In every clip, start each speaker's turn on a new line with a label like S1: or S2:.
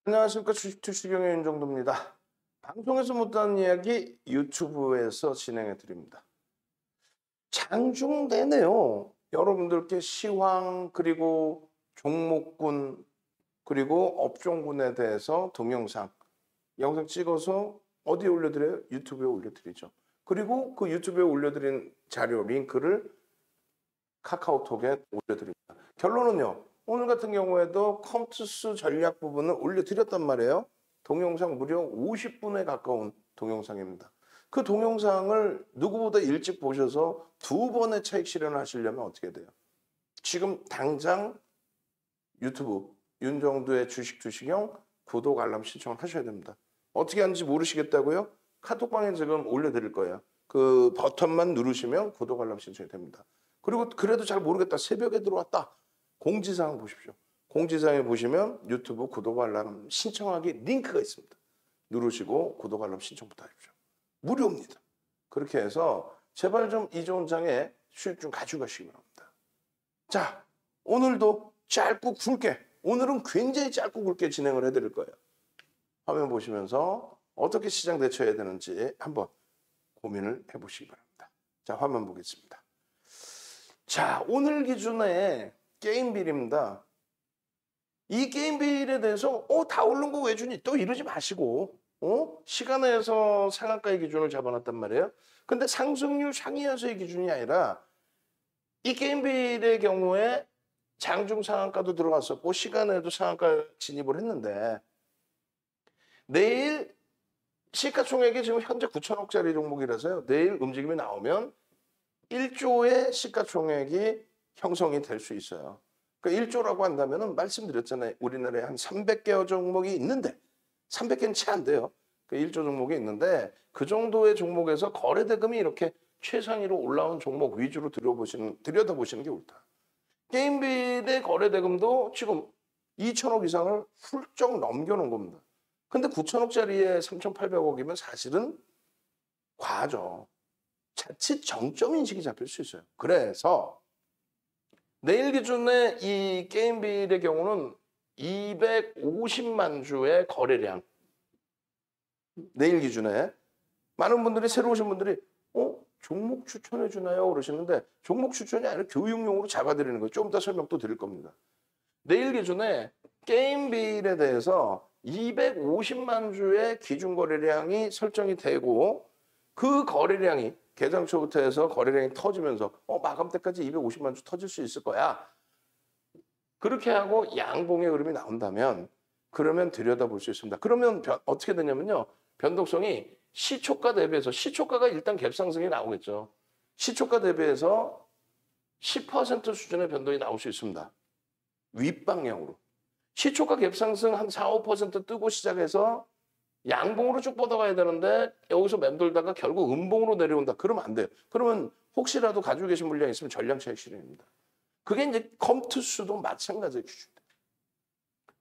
S1: 안녕하십니까. 주식투시경의 윤정도입니다. 방송에서 못하는 이야기 유튜브에서 진행해 드립니다. 장중 내내요. 여러분들께 시황 그리고 종목군 그리고 업종군에 대해서 동영상 영상 찍어서 어디에 올려드려요? 유튜브에 올려드리죠. 그리고 그 유튜브에 올려드린 자료 링크를 카카오톡에 올려드립니다. 결론은요. 오늘 같은 경우에도 컴투스 전략 부분을 올려드렸단 말이에요. 동영상 무려 50분에 가까운 동영상입니다. 그 동영상을 누구보다 일찍 보셔서 2번의 차익 실현을 하시려면 어떻게 돼요? 지금 당장 유튜브 윤정도의 주식투시경 구독 알람 신청을 하셔야 됩니다. 어떻게 하는지 모르시겠다고요? 카톡방에 지금 올려드릴 거예요. 그 버튼만 누르시면 구독 알람 신청이 됩니다. 그리고 그래도 잘 모르겠다. 새벽에 들어왔다. 공지사항 보십시오. 공지사항에 보시면 유튜브 구독 알람 신청하기 링크가 있습니다. 누르시고 구독 알람 신청부터 하십시오. 무료입니다. 그렇게 해서 제발 좀 이 좋은 장에 수익 좀 가져가시기 바랍니다. 자, 오늘도 짧고 굵게, 오늘은 굉장히 짧고 굵게 진행을 해드릴 거예요. 화면 보시면서 어떻게 시장 대처해야 되는지 한번 고민을 해보시기 바랍니다. 자, 화면 보겠습니다. 자, 오늘 기준에 게임빌입니다. 이 게임빌에 대해서 다 오른 거 왜 주니? 또 이러지 마시고 시간에서 상한가의 기준을 잡아놨단 말이에요. 근데 상승률 상위에서의 기준이 아니라 이 게임빌의 경우에 장중 상한가도 들어갔었고 시간에도 상한가 진입을 했는데 내일 시가총액이 지금 현재 9천억짜리 종목이라서요. 내일 움직임이 나오면 1조의 시가총액이 형성이 될 수 있어요. 그러니까 1조라고 한다면 말씀드렸잖아요. 우리나라에 한 300개 종목이 있는데 300개는 채 안 돼요. 그 1조 종목이 있는데 그 정도의 종목에서 거래대금이 이렇게 최상위로 올라온 종목 위주로 들여다보시는 게 옳다. 게임빌의 거래대금도 지금 2천억 이상을 훌쩍 넘겨놓은 겁니다. 근데 9천억짜리에 3,800억이면 사실은 과하죠. 자칫 정점 인식이 잡힐 수 있어요. 그래서 내일 기준에 이 게임빌의 경우는 250만 주의 거래량. 내일 기준에 많은 분들이 새로 오신 분들이 종목 추천해 주나요? 그러시는데 종목 추천이 아니라 교육용으로 잡아드리는 거예요. 좀 이따 설명 또 드릴 겁니다. 내일 기준에 게임빌에 대해서 250만 주의 기준 거래량이 설정이 되고 그 거래량이 개장 초부터 해서 거래량이 터지면서 마감 때까지 250만 주 터질 수 있을 거야. 그렇게 하고 양봉의 흐름이 나온다면 그러면 들여다볼 수 있습니다. 그러면 어떻게 되냐면요. 변동성이 시초가 대비해서 시초가가 일단 갭상승이 나오겠죠. 시초가 대비해서 10% 수준의 변동이 나올 수 있습니다. 윗방향으로. 시초가 갭상승 한 4, 5% 뜨고 시작해서 양봉으로 쭉 뻗어가야 되는데 여기서 맴돌다가 결국 음봉으로 내려온다. 그러면 안 돼요. 그러면 혹시라도 가지고 계신 물량이 있으면 전량 차익 실현입니다. 그게 이제 컴투스도 마찬가지의 기준입니다.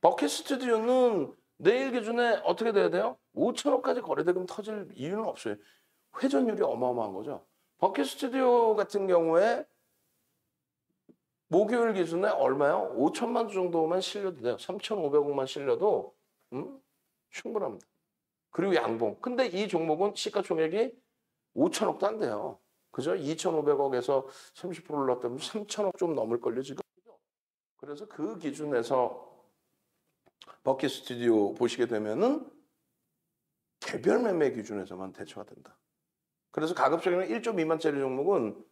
S1: 버킷 스튜디오는 내일 기준에 어떻게 돼야 돼요? 5천억까지 거래대금 터질 이유는 없어요. 회전율이 어마어마한 거죠. 버킷 스튜디오 같은 경우에 목요일 기준에 얼마요? 5천만 주 정도만 실려도 돼요. 3,500억만 실려도 충분합니다. 그리고 양봉. 근데 이 종목은 시가총액이 5천억도 안 돼요. 그죠? 2,500억에서 30% 올랐다면 3천억 좀 넘을걸요, 지금. 그래서 그 기준에서 버킷 스튜디오 보시게 되면은 개별 매매 기준에서만 대처가 된다. 그래서 가급적이면 1조 미만짜리 종목은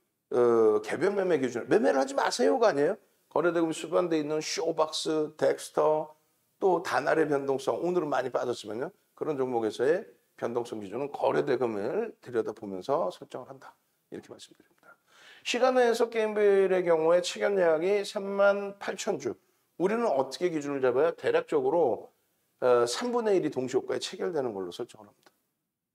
S1: 개별 매매 기준, 매매를 하지 마세요가 아니에요. 거래대금이 수반돼 있는 쇼박스, 덱스터, 또 단알의 변동성, 오늘은 많이 빠졌지만요. 그런 종목에서의 변동성 기준은 거래대금을 들여다보면서 설정을 한다. 이렇게 말씀드립니다. 시간에서 게임빌의 경우에 체결 예약이 38,000주. 우리는 어떻게 기준을 잡아요? 대략적으로 3분의 1이 동시효과에 체결되는 걸로 설정을 합니다.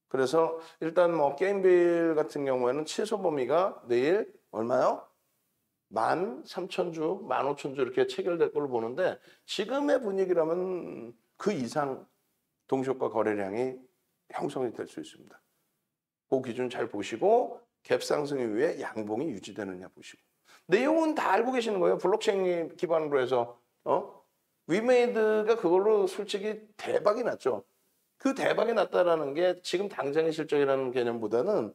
S1: 그래서 일단 뭐 게임빌 같은 경우에는 최소 범위가 내일 얼마요? 13,000주, 15,000주 이렇게 체결될 걸로 보는데 지금의 분위기라면 그 이상 동시효과 거래량이 형성이 될 수 있습니다. 그 기준 잘 보시고 갭 상승 이후에 양봉이 유지되느냐 보시고. 내용은 다 알고 계시는 거예요. 블록체인 기반으로 해서 위메이드가 그걸로 솔직히 대박이 났죠. 그 대박이 났다라는 게 지금 당장의 실적이라는 개념보다는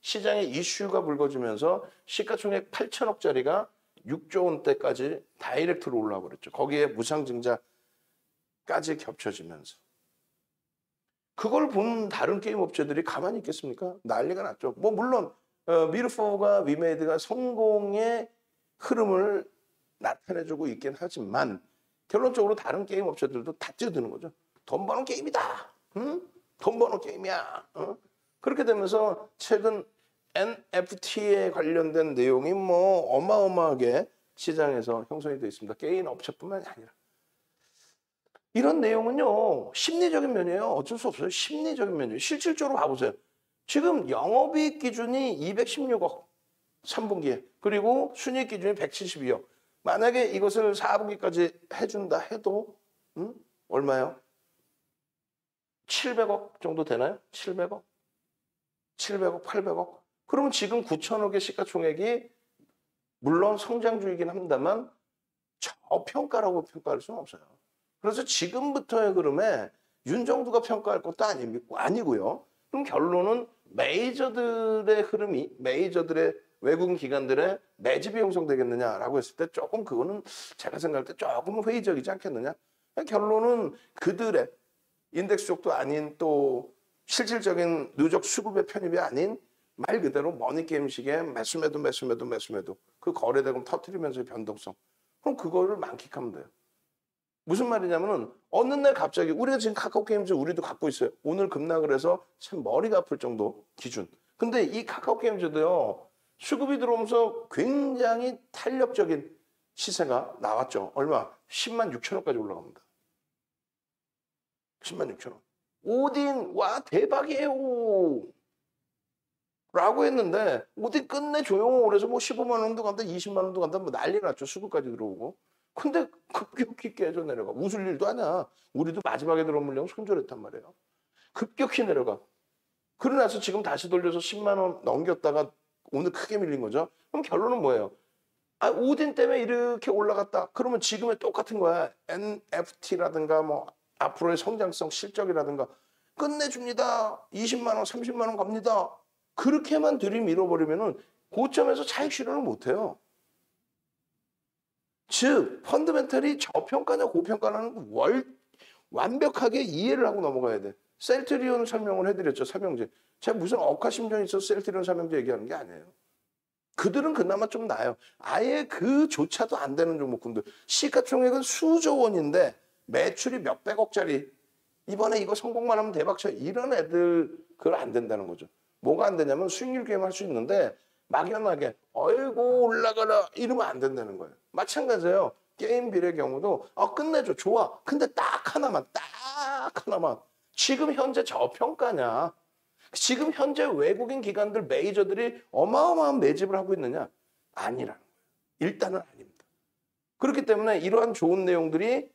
S1: 시장에 이슈가 불거지면서 시가총액 8천억짜리가 6조 원대까지 다이렉트로 올라와 버렸죠. 거기에 무상증자까지 겹쳐지면서. 그걸 본 다른 게임 업체들이 가만히 있겠습니까? 난리가 났죠. 뭐 물론 미르포가 위메이드가 성공의 흐름을 나타내주고 있긴 하지만 결론적으로 다른 게임 업체들도 다 뛰어드는 거죠. 돈 버는 게임이다. 응? 돈 버는 게임이야. 그렇게 되면서 최근 NFT에 관련된 내용이 뭐 어마어마하게 시장에서 형성이 되어 있습니다. 게임 업체뿐만이 아니라. 이런 내용은요. 심리적인 면이에요. 어쩔 수 없어요. 심리적인 면이에요. 실질적으로 봐보세요. 지금 영업이익 기준이 216억 3분기에 그리고 순이익 기준이 172억. 만약에 이것을 4분기까지 해준다 해도 얼마요? 700억 정도 되나요? 700억? 700억, 800억? 그러면 지금 9천억의 시가총액이 물론 성장주이긴 합니다만 저평가라고 평가할 수는 없어요. 그래서 지금부터의 흐름에 윤정두가 평가할 것도 아니고요. 그럼 결론은 메이저들의 흐름이 메이저들의 외국인 기관들의 매집이 형성되겠느냐라고 했을 때 조금 그거는 제가 생각할 때 조금 회의적이지 않겠느냐. 결론은 그들의 인덱스 쪽도 아닌 또 실질적인 누적 수급의 편입이 아닌 말 그대로 머니게임식의 매수매도 그 거래대금 터뜨리면서의 변동성. 그럼 그거를 만끽하면 돼요. 무슨 말이냐면은 어느 날 갑자기 우리가 지금 카카오게임즈 우리도 갖고 있어요. 오늘 급락을 해서 참 머리가 아플 정도 기준. 근데 이 카카오게임즈도요. 수급이 들어오면서 굉장히 탄력적인 시세가 나왔죠. 얼마? 10만 6천원까지 올라갑니다. 10만 6천원. 오딘 와 대박이에요. 라고 했는데 오딘 끝내줘요. 그래서 뭐 15만 원도 간다 20만 원도 간다 뭐 난리 났죠. 수급까지 들어오고. 근데 급격히 깨져 내려가. 웃을 일도 아니야. 우리도 마지막에 들어온 물량 손절했단 말이에요. 급격히 내려가. 그러고 나서 지금 다시 돌려서 10만 원 넘겼다가 오늘 크게 밀린 거죠. 그럼 결론은 뭐예요? 아, 오딘 때문에 이렇게 올라갔다. 그러면 지금의 똑같은 거야. NFT라든가 뭐 앞으로의 성장성 실적이라든가 끝내줍니다. 20만 원, 30만 원 갑니다. 그렇게만 들이밀어버리면은 고점에서 차익 실현을 못해요. 즉 펀드멘털이 저평가냐 고평가냐는 완벽하게 이해를 하고 넘어가야 돼. 셀트리온 설명을 해드렸죠. 삼형제. 제가 무슨 억하심정이 있어서 셀트리온 삼형제 얘기하는 게 아니에요. 그들은 그나마 좀 나아요. 아예 그조차도 안 되는 종목군들. 시가총액은 수조 원인데 매출이 몇백억짜리. 이번에 이거 성공만 하면 대박쳐. 이런 애들 그걸 안 된다는 거죠. 뭐가 안 되냐면 수익률 게임 할 수 있는데 막연하게 어이구 올라가라 이러면 안 된다는 거예요. 마찬가지예요. 게임빌의 경우도 끝내줘 좋아. 근데 딱 하나만 지금 현재 저평가냐. 지금 현재 외국인 기관들 메이저들이 어마어마한 매집을 하고 있느냐. 아니라는 거예요. 일단은 아닙니다. 그렇기 때문에 이러한 좋은 내용들이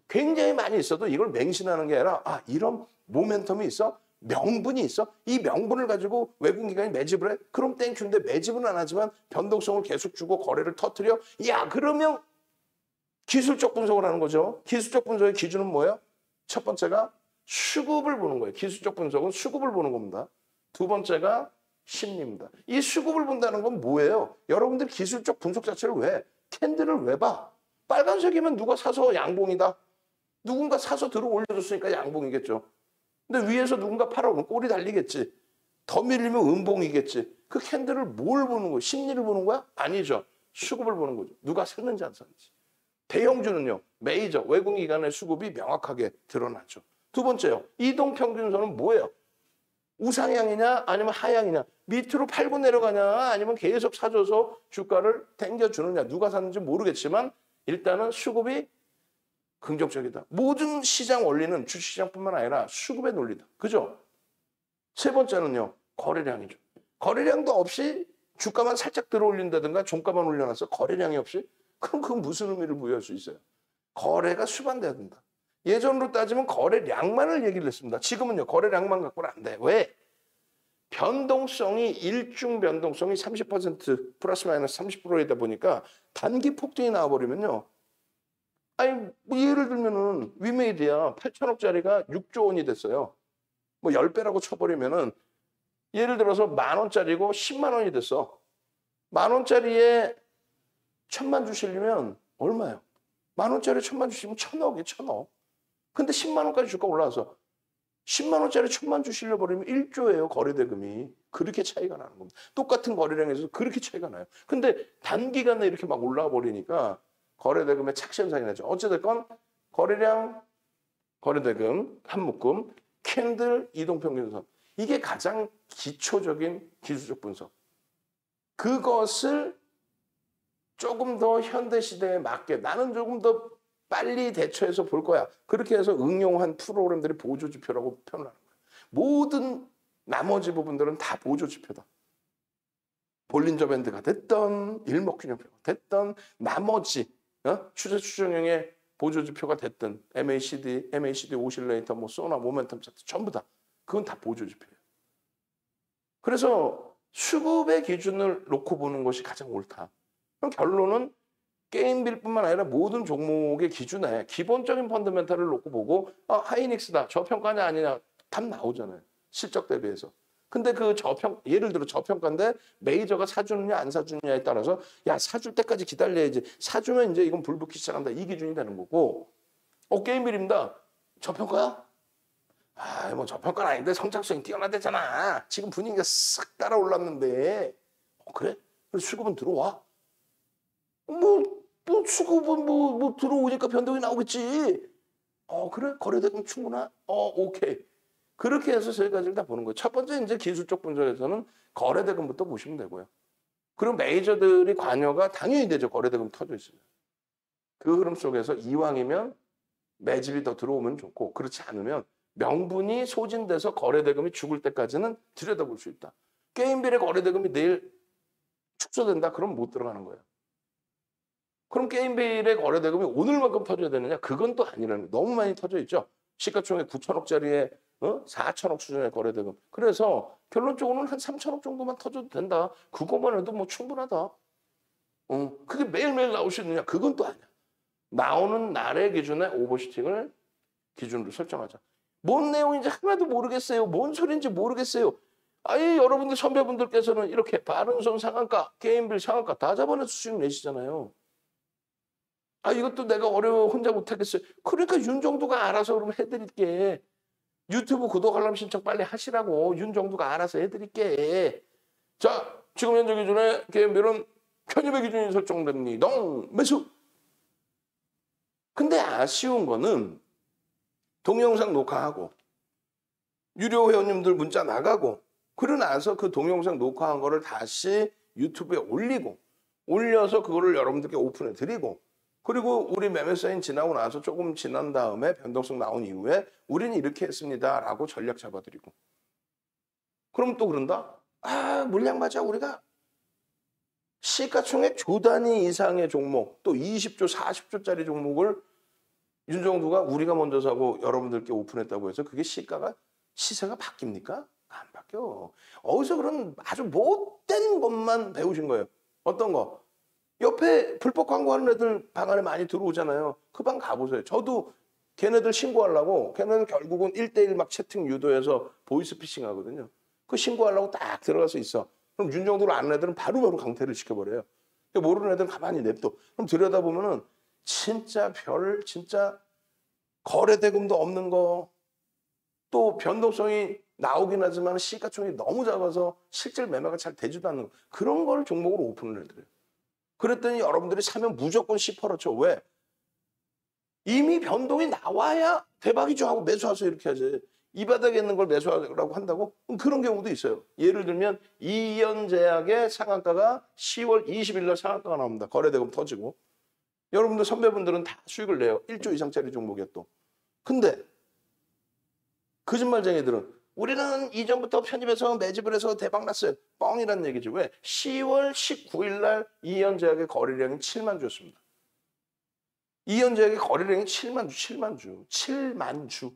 S1: 굉장히 많이 있어도 이걸 맹신하는 게 아니라 이런 모멘텀이 있어? 명분이 있어? 이 명분을 가지고 외국인 기관이 매집을 해? 그럼 땡큐인데 매집은 안 하지만 변동성을 계속 주고 거래를 터뜨려? 야 그러면 기술적 분석을 하는 거죠. 기술적 분석의 기준은 뭐예요? 첫 번째가 수급을 보는 거예요. 기술적 분석은 수급을 보는 겁니다. 두 번째가 심리입니다. 이 수급을 본다는 건 뭐예요? 여러분들 기술적 분석 자체를 왜? 캔들을 왜 봐? 빨간색이면 누가 사서 양봉이다. 누군가 사서 들어 올려줬으니까 양봉이겠죠. 근데 위에서 누군가 팔아오면 꼴이 달리겠지. 더 밀리면 음봉이겠지. 그 캔들을 뭘 보는 거예요? 심리를 보는 거야? 아니죠. 수급을 보는 거죠. 누가 샀는지 안 샀는지. 대형주는요. 메이저, 외국인 기관의 수급이 명확하게 드러나죠. 두 번째요. 이동평균선은 뭐예요? 우상향이냐 아니면 하향이냐. 밑으로 팔고 내려가냐 아니면 계속 사줘서 주가를 당겨주느냐. 누가 샀는지 모르겠지만 일단은 수급이 긍정적이다. 모든 시장 원리는 주식시장뿐만 아니라 수급의 논리다. 그죠? 세 번째는요. 거래량이죠. 거래량도 없이 주가만 살짝 들어올린다든가 종가만 올려놔서 거래량이 없이 그럼 그건 무슨 의미를 부여할 수 있어요? 거래가 수반돼야 된다. 예전으로 따지면 거래량만을 얘기를 했습니다. 지금은요. 거래량만 갖고는 안 돼. 왜? 변동성이 일중 변동성이 30% 플러스 마이너스 30%이다 보니까 단기 폭등이 나와버리면요. 아니 뭐 예를 들면은 위메이드야 8천억짜리가 6조 원이 됐어요. 뭐 10배라고 쳐버리면은 예를 들어서 10,000원짜리고 10만 원이 됐어. 10,000원짜리에 1,000만 주시려면 얼마예요? 10,000원짜리 1,000만 주시면 1,000억이 1,000억. 근데 10만 원까지 주가 올라와서 10만 원짜리 1,000만 주시려 버리면 1조예요. 거래대금이. 그렇게 차이가 나는 겁니다. 똑같은 거래량에서 그렇게 차이가 나요. 근데 단기간에 이렇게 막 올라와 버리니까 거래대금에 착시 현상이 나죠. 어찌됐건 거래량, 거래대금, 한묶음, 캔들, 이동평균선. 이게 가장 기초적인 기술적 분석. 그것을 조금 더 현대시대에 맞게 나는 조금 더 빨리 대처해서 볼 거야. 그렇게 해서 응용한 프로그램들이 보조지표라고 표현을 하는 거예요. 모든 나머지 부분들은 다 보조지표다. 볼린저 밴드가 됐던 일목균형표가 됐던 나머지 추세 추정형의 보조지표가 됐던 MACD 오실레이터, 뭐 소나, 모멘텀 차트 전부 다 그건 다 보조지표예요. 그래서 수급의 기준을 놓고 보는 것이 가장 옳다. 그럼 결론은 게임빌뿐만 아니라 모든 종목의 기준에 기본적인 펀더멘탈을 놓고 보고 하이닉스다. 저평가냐 아니냐 답 나오잖아요. 실적 대비해서. 근데 그 예를 들어 저평가인데 메이저가 사주느냐 안 사주느냐에 따라서 야 사줄 때까지 기다려야지. 사주면 이제 이건 불붙기 시작한다. 이 기준이 되는 거고 게임빌입니다. 저평가야? 뭐 저평가는 아닌데 성장성이 뛰어나대잖아. 지금 분위기가 싹 따라 올랐는데 그래? 그래서 수급은 들어와. 수급은 들어오니까 변동이 나오겠지. 그래? 거래대금 충분하? 오케이. 그렇게 해서 세 가지를 다 보는 거예요. 첫 번째 이제 기술적 분석에서는 거래대금부터 보시면 되고요. 그리고 메이저들이 관여가 당연히 되죠. 거래대금 터져 있으면. 그 흐름 속에서 이왕이면 매집이 더 들어오면 좋고 그렇지 않으면 명분이 소진돼서 거래대금이 죽을 때까지는 들여다볼 수 있다. 게임빌의 거래대금이 내일 축소된다? 그럼 못 들어가는 거예요. 그럼 게임빌의 거래대금이 오늘만큼 터져야 되느냐? 그건 또 아니라는 거예요. 너무 많이 터져 있죠. 시가총액 9천억짜리에 4천억 수준의 거래대금. 그래서 결론적으로는 한 3천억 정도만 터져도 된다. 그것만 해도 뭐 충분하다. 그게 매일매일 나올 수 있느냐? 그건 또 아니야. 나오는 날의 기준에 오버슈팅을 기준으로 설정하자. 뭔 내용인지 하나도 모르겠어요. 뭔 소리인지 모르겠어요. 여러분들 선배분들께서는 이렇게 바른손 상한가, 게임빌 상한가 다 잡아내서 수익 내시잖아요. 이것도 내가 어려워 혼자 못하겠어요. 그러니까 윤정도가 알아서 그러면 해드릴게. 유튜브 구독 알람 신청 빨리 하시라고. 윤정도가 알아서 해드릴게. 자, 지금 현재 기준에 게임빌은 편입의 기준이 설정됩니다. 매수. 근데 아쉬운 거는 동영상 녹화하고 유료 회원님들 문자 나가고 그러고 나서 그 동영상 녹화한 거를 다시 유튜브에 올려서 그거를 여러분들께 오픈해 드리고 그리고 우리 매매 사인 지나고 나서 조금 지난 다음에 변동성 나온 이후에 우리는 이렇게 했습니다 라고 전략 잡아드리고 그럼 또 그런다? 물량 맞아 우리가 시가총액 조 단위 이상의 종목 또 20조 40조짜리 종목을 윤정도가 우리가 먼저 사고 여러분들께 오픈했다고 해서 그게 시세가 바뀝니까? 안 바뀌어. 어디서 그런 아주 못된 것만 배우신 거예요. 어떤 거? 옆에 불법 광고하는 애들 방 안에 많이 들어오잖아요. 그 방 가보세요. 저도 걔네들 신고하려고 걔네들 결국은 1대1 막 채팅 유도해서 보이스피싱 하거든요. 그 신고하려고 딱 들어가서 있어. 그럼 윤정도를 아는 애들은 바로바로 강퇴를 시켜버려요. 모르는 애들은 가만히 냅둬. 그럼 들여다보면은 진짜 거래대금도 없는 거 또 변동성이 나오긴 하지만 시가총액이 너무 작아서 실질 매매가 잘 되지도 않는 거. 그런 걸 종목으로 오픈을 해드려요. 그랬더니 여러분들이 사면 무조건 10%죠. 왜? 이미 변동이 나와야 대박이죠 하고 매수하세요 이렇게 하지. 이 바닥에 있는 걸 매수하라고 한다고? 그런 경우도 있어요. 예를 들면 이연제약의 상한가가 10월 20일 날 상한가가 나옵니다. 거래대금 터지고. 여러분들 선배분들은 다 수익을 내요. 1조 이상짜리 종목이야 또. 근데 거짓말쟁이들은 우리는 이전부터 편입해서 매집을 해서 대박 났어요. 뻥이란 얘기지. 왜? 10월 19일 날 이연제약의 거래량이 7만 주였습니다. 이연제약의 거래량이 7만 주.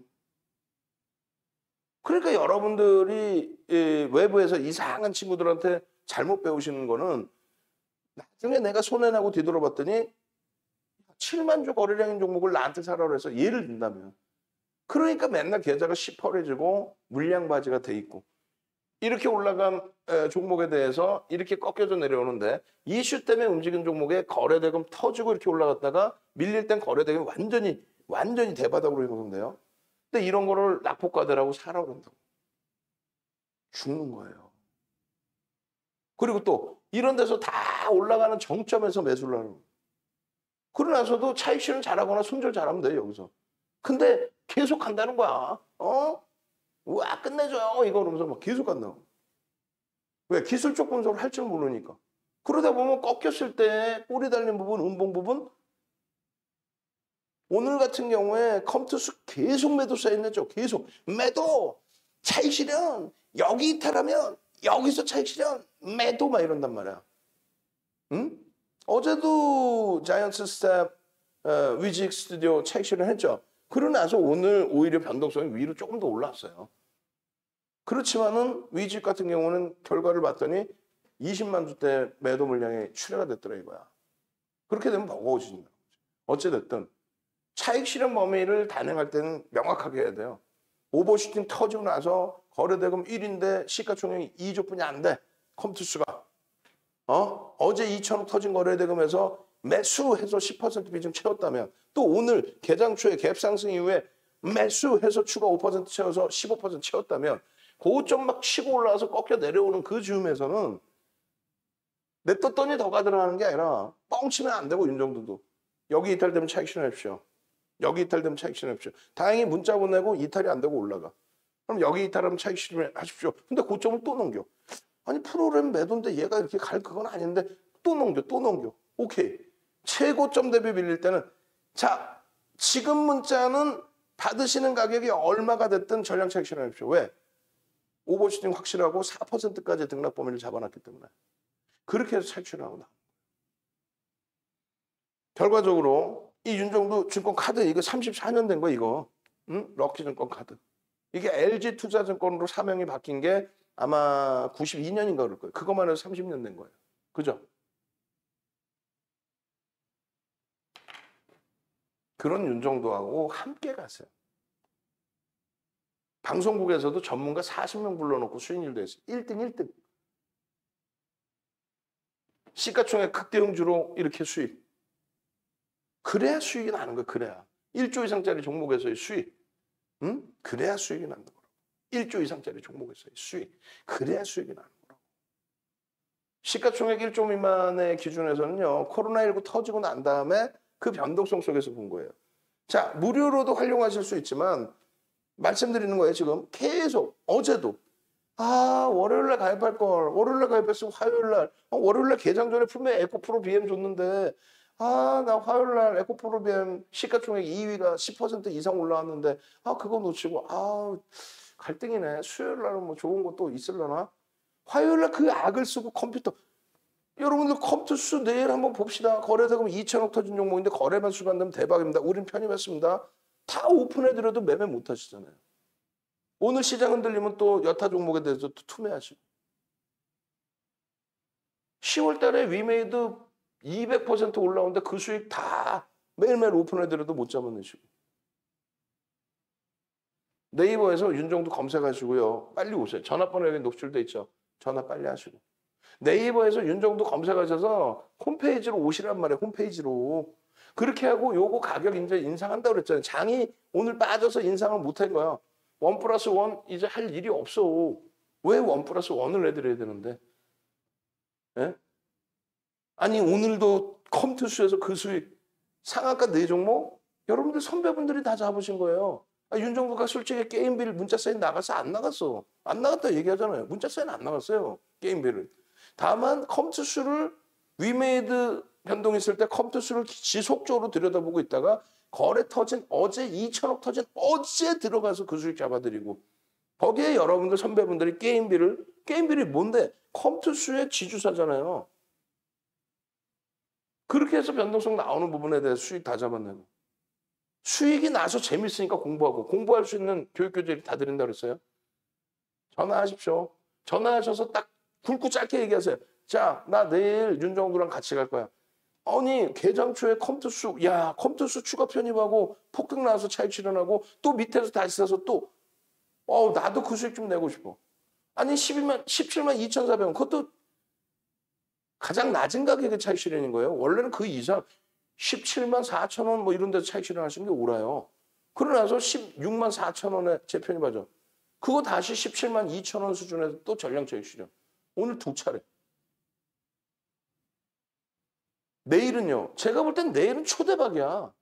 S1: 그러니까 여러분들이 외부에서 이상한 친구들한테 잘못 배우시는 거는 나중에 내가 손해나고 뒤돌아봤더니 7만 주 거래량인 종목을 나한테 사라고 해서 예를 든다면. 그러니까 맨날 계좌가 시퍼래지고 물량 바지가 돼 있고 이렇게 올라간 종목에 대해서 이렇게 꺾여져 내려오는데 이슈 때문에 움직인 종목에 거래대금 터지고 이렇게 올라갔다가 밀릴 땐 거래대금이 완전히 대바닥으로 이런 건데요. 근데 이런 거를 낙폭과대라고 사라고 그런다고. 죽는 거예요. 그리고 또 이런 데서 다 올라가는 정점에서 매수를 하는 거예요. 그러고 나서도 차익실현 잘하거나 손절 잘하면 돼요, 여기서. 근데 계속 간다는 거야. 와, 끝내줘요. 이거 그러면서 막 계속 간다고. 왜? 기술적 분석을 할 줄 모르니까. 그러다 보면 꺾였을 때 꼬리 달린 부분, 음봉 부분 오늘 같은 경우에 컴투스 계속 매도 쌓였죠. 계속 매도, 차익 실현, 여기 이탈하면 여기서 차익 실현, 매도 막 이런단 말이야. 응? 어제도 자이언트 스텝 위직 스튜디오 차익 실현 했죠. 그러고 나서 오늘 오히려 변동성이 위로 조금 더 올라왔어요. 그렇지만은 위직 같은 경우는 결과를 봤더니 20만 주대 매도 물량이 출회가 됐더라 이거야. 그렇게 되면 버거워지는 거죠. 어찌됐든 차익 실현 범위를 단행할 때는 명확하게 해야 돼요. 오버슈팅 터지고 나서 거래대금 1인데 시가총액이 2조뿐이 안 돼. 컴투스가. 어제 2천억 터진 거래대금에서 매수해서 10% 비중 채웠다면 또 오늘 개장 초에 갭 상승 이후에 매수해서 추가 5% 채워서 15% 채웠다면 고점 막 치고 올라와서 꺾여 내려오는 그 즈음에서는 냅뒀더니 더 가더라는 게 아니라 뻥치면 안 되고 윤정도도 여기 이탈되면 차익 실현하십시오. 여기 이탈되면 차익 실현하십시오. 다행히 문자 보내고 이탈이 안 되고 올라가. 그럼 여기 이탈하면 차익 실현하십시오. 근데 고점을 또 넘겨. 아니 프로그램 매도인데 얘가 이렇게 갈 그건 아닌데 또 넘겨. 오케이. 최고점 대비 밀릴 때는 자 지금 문자는 받으시는 가격이 얼마가 됐든 전량 차익 실현하십시오. 왜? 오버슈팅 확실하고 4%까지 등락 범위를 잡아놨기 때문에. 그렇게 해서 차익 실현하고 나. 결과적으로 이 윤정도 증권 카드 이거 34년 된 거 이거. 응? 럭키증권 카드. 이게 LG투자증권으로 사명이 바뀐 게 아마 92년인가 그럴 거예요. 그것만 해도 30년 된 거예요. 그죠? 그런 윤정도하고 함께 가세요. 방송국에서도 전문가 40명 불러놓고 수익률도 했어요. 1등. 시가총액 극대형주로 이렇게 수익. 그래야 수익이 나는 거예요. 그래야. 1조 이상짜리 종목에서의 수익. 응? 그래야 수익이 나는 거라고. 1조 이상짜리 종목에서의 수익. 그래야 수익이 나는 거라고. 시가총액 1조 미만의 기준에서는요. 코로나19 터지고 난 다음에 그 변동성 속에서 본 거예요. 자, 무료로도 활용하실 수 있지만 말씀드리는 거예요. 지금 계속 어제도 월요일날 가입할 걸 월요일날 가입했으면 화요일날 월요일날 개장 전에 분명히 에코프로 BM 줬는데 나 화요일날 에코프로 BM 시가총액 2위가 10% 이상 올라왔는데 그거 놓치고 갈등이네. 수요일날은 뭐 좋은 것도 있으려나? 화요일날 그 악을 쓰고 컴퓨터 여러분들 컴투스 내일 한번 봅시다. 거래대금 2천억 터진 종목인데 거래만 수반되면 대박입니다. 우린 편입했습니다. 다 오픈해드려도 매매 못 하시잖아요. 오늘 시장 흔들리면 또 여타 종목에 대해서 또 투매하시고. 10월 달에 위메이드 200% 올라오는데 그 수익 다 매일매일 오픈해드려도 못 잡아내시고. 네이버에서 윤정도 검색하시고요. 빨리 오세요. 전화번호 여기 노출돼 있죠. 전화 빨리 하시고. 네이버에서 윤정도 검색하셔서 홈페이지로 오시란 말이에요. 홈페이지로. 그렇게 하고 요거 가격 이제 인상한다고 그랬잖아요. 장이 오늘 빠져서 인상을 못한 거야. 1+1 이제 할 일이 없어. 왜 1+1을 해드려야 되는데? 예? 아니 오늘도 컴투스에서 그 수익 상한가 4종목? 여러분들 선배분들이 다 잡으신 거예요. 윤정도가 솔직히 게임비를 문자 사인 나가서 안 나갔어. 안 나갔다 얘기하잖아요. 문자 사인 안 나갔어요. 게임비를. 다만 컴투스를 위메이드 변동했을 때 컴투스를 지속적으로 들여다보고 있다가 거래 터진 어제 2천억 터진 어제 들어가서 그 수익 잡아드리고 거기에 여러분들 선배분들이 게임비를 뭔데? 컴투스의 지주사잖아요. 그렇게 해서 변동성 나오는 부분에 대해서 수익 다 잡아내고 수익이 나서 재밌으니까 공부하고 공부할 수 있는 교육교재를 다 드린다고 그랬어요. 전화하십시오. 전화하셔서 딱 굵고 짧게 얘기하세요. 자, 나 내일 윤정도랑 같이 갈 거야. 아니 개장 초에 컴퓨터 수, 야 컴퓨터 수 추가 편입하고 폭등 나와서 차익 실현하고 또 밑에서 다시 사서 또 나도 그 수익 좀 내고 싶어. 아니 17만 2,400원 그것도 가장 낮은 가격의 차익 실현인 거예요. 원래는 그 이상 17만 4천 원 뭐 이런 데서 차익 실현하시는 게 옳아요. 그러고 나서 16만 4천 원에 재편입하죠. 그거 다시 17만 2천 원 수준에서 또 전량 차익 실현. 오늘 두 차례. 내일은요. 제가 볼 땐 내일은 초대박이야.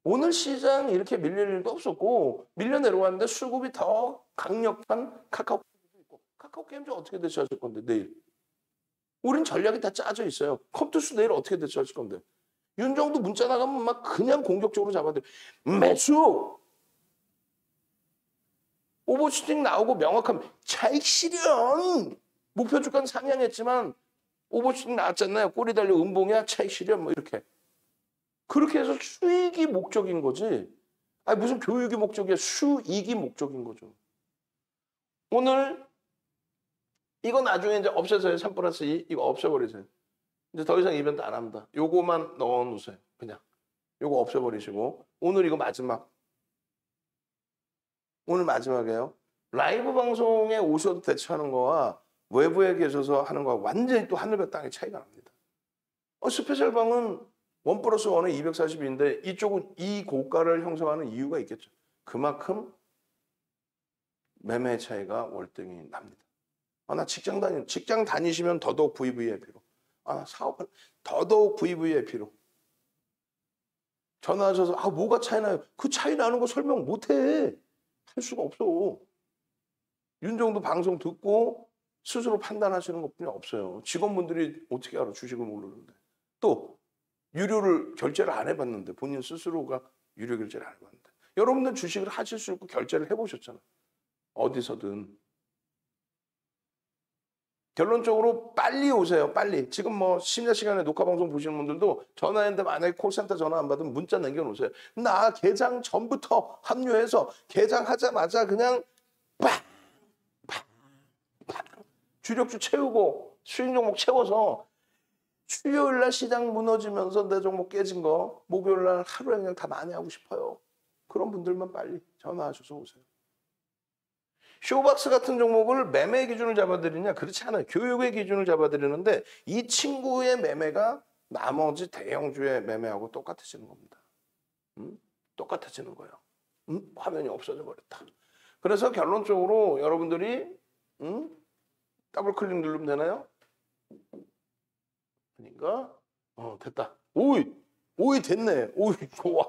S1: 오늘 시장 이렇게 밀릴 일도 없었고 밀려 내려왔는데 수급이 더 강력한 카카오 게임도 있고 카카오 게임 좀 어떻게 대처하실 건데 내일. 우린 전략이 다 짜져 있어요. 컴투스 내일 어떻게 대처하실 건데. 윤정도 문자 나가면 막 그냥 공격적으로 잡아들. 매수! 오버슈팅 나오고 명확한 차익 실현! 목표 주가는 상향했지만 오버슈팅 나왔잖아요. 꼬리 달려 음봉이야 차익 실현 뭐 이렇게. 그렇게 해서 수익이 목적인 거지. 아니 무슨 교육이 목적이야. 수익이 목적인 거죠. 오늘 이거 나중에 이제 없애서요. 3+2 이거 없애버리세요. 이제 더 이상 이벤트 안 합니다. 요거만 넣어놓으세요. 그냥. 요거 없애버리시고 오늘 이거 마지막. 오늘 마지막이에요. 라이브 방송에 오셔도 대처하는 거와 외부에 계셔서 하는 거와 완전히 또 하늘과 땅의 차이가 납니다. 스페셜 방은 1+1에 240인데 이쪽은 이 고가를 형성하는 이유가 있겠죠. 그만큼 매매 차이가 월등히 납니다. 나 직장 다니시면 더더욱 VVIP로. 사업할 더더욱 VVIP로. 전화하셔서 뭐가 차이 나요? 그 차이 나는 거 설명 못해. 할 수가 없어. 윤정도 방송 듣고 스스로 판단하시는 것뿐이 없어요. 직원분들이 어떻게 알아? 주식을 모르는데. 또 유료를 결제를 안 해봤는데 본인 스스로가 유료 결제를 안 해봤는데 여러분들 주식을 하실 수 있고 결제를 해보셨잖아요. 어디서든. 결론적으로 빨리 오세요. 빨리. 지금 뭐 심야 시간에 녹화 방송 보시는 분들도 전화했는데 만약에 콜센터 전화 안 받으면 문자 남겨놓으세요. 나 개장 전부터 합류해서 개장하자마자 그냥 주력주 채우고 수익 종목 채워서 수요일날 시장 무너지면서 내 종목 깨진 거 목요일날 하루에 그냥 다 만회하고 싶어요. 그런 분들만 빨리 전화하셔서 오세요. 쇼박스 같은 종목을 매매 기준을 잡아드리냐? 그렇지 않아요. 교육의 기준을 잡아드리는데 이 친구의 매매가 나머지 대형주의 매매하고 똑같아지는 겁니다. 똑같아지는 거예요. 화면이 없어져 버렸다. 그래서 결론적으로 여러분들이 더블 클릭 누르면 되나요? 아닌가? 됐다. 오이 됐네. 오이 좋아.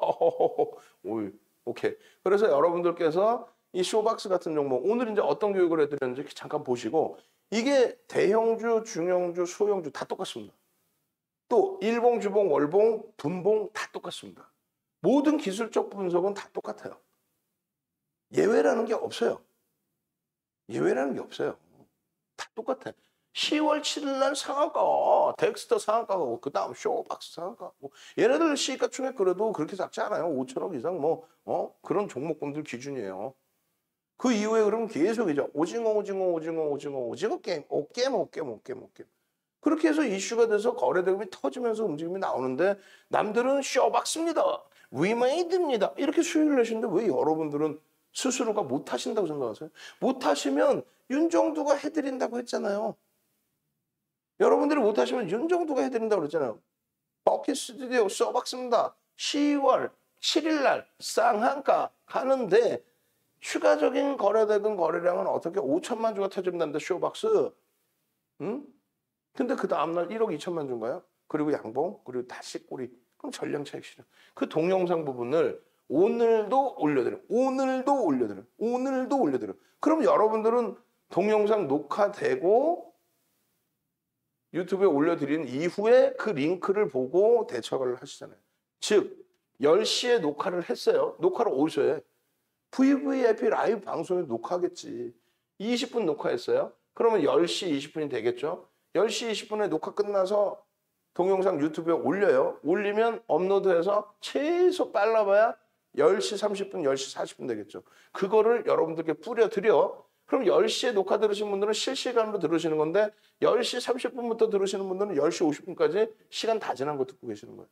S1: 오이 오케이. 그래서 여러분들께서 이 쇼박스 같은 종목 오늘 이제 어떤 교육을 해드렸는지 잠깐 보시고 이게 대형주, 중형주, 소형주 다 똑같습니다. 또 일봉, 주봉, 월봉, 분봉 다 똑같습니다. 모든 기술적 분석은 다 똑같아요. 예외라는 게 없어요. 예외라는 게 없어요. 다 똑같아. 10월 7일 날 상한가, 덱스터 상한가고 그 다음 쇼박스 상한가고 얘네들 시가총액 그래도 그렇게 작지 않아요. 5천억 이상 그런 종목군들 기준이에요. 그 이후에 그러면 계속이죠. 오징어 게임, 오게임. 그렇게 해서 이슈가 돼서 거래대금이 터지면서 움직임이 나오는데 남들은 쇼박스입니다. 위메이드입니다. 이렇게 수익을 내시는데 왜 여러분들은 스스로가 못하신다고 생각하세요? 못하시면 윤정두가 해드린다고 했잖아요. 여러분들이 못하시면 윤정두가 해드린다고 그랬잖아요. 버킷 스튜디오 쇼박스입니다. 10월 7일 날 쌍한가 가는데 추가적인 거래대금 거래량은 어떻게 5천만 주가 터진다는데 쇼박스. 근데 그 다음날 1억 2천만 주인가요? 그리고 양봉, 그리고 다시 꼬리. 그럼 전량 차익 실현. 그 동영상 부분을 오늘도 올려드려요. 오늘도 올려드려요. 그럼 여러분들은 동영상 녹화되고 유튜브에 올려드린 이후에 그 링크를 보고 대처를 하시잖아요. 즉 10시에 녹화를 했어요. 녹화를 오셔야 해. VVIP 라이브 방송에 녹화하겠지. 20분 녹화했어요. 그러면 10시 20분이 되겠죠. 10시 20분에 녹화 끝나서 동영상 유튜브에 올려요. 올리면 업로드해서 최소 빨라봐야 10시 30분, 10시 40분 되겠죠. 그거를 여러분들께 뿌려드려 그럼 10시에 녹화 들으신 분들은 실시간으로 들으시는 건데 10시 30분부터 들으시는 분들은 10시 50분까지 시간 다 지난 거 듣고 계시는 거예요.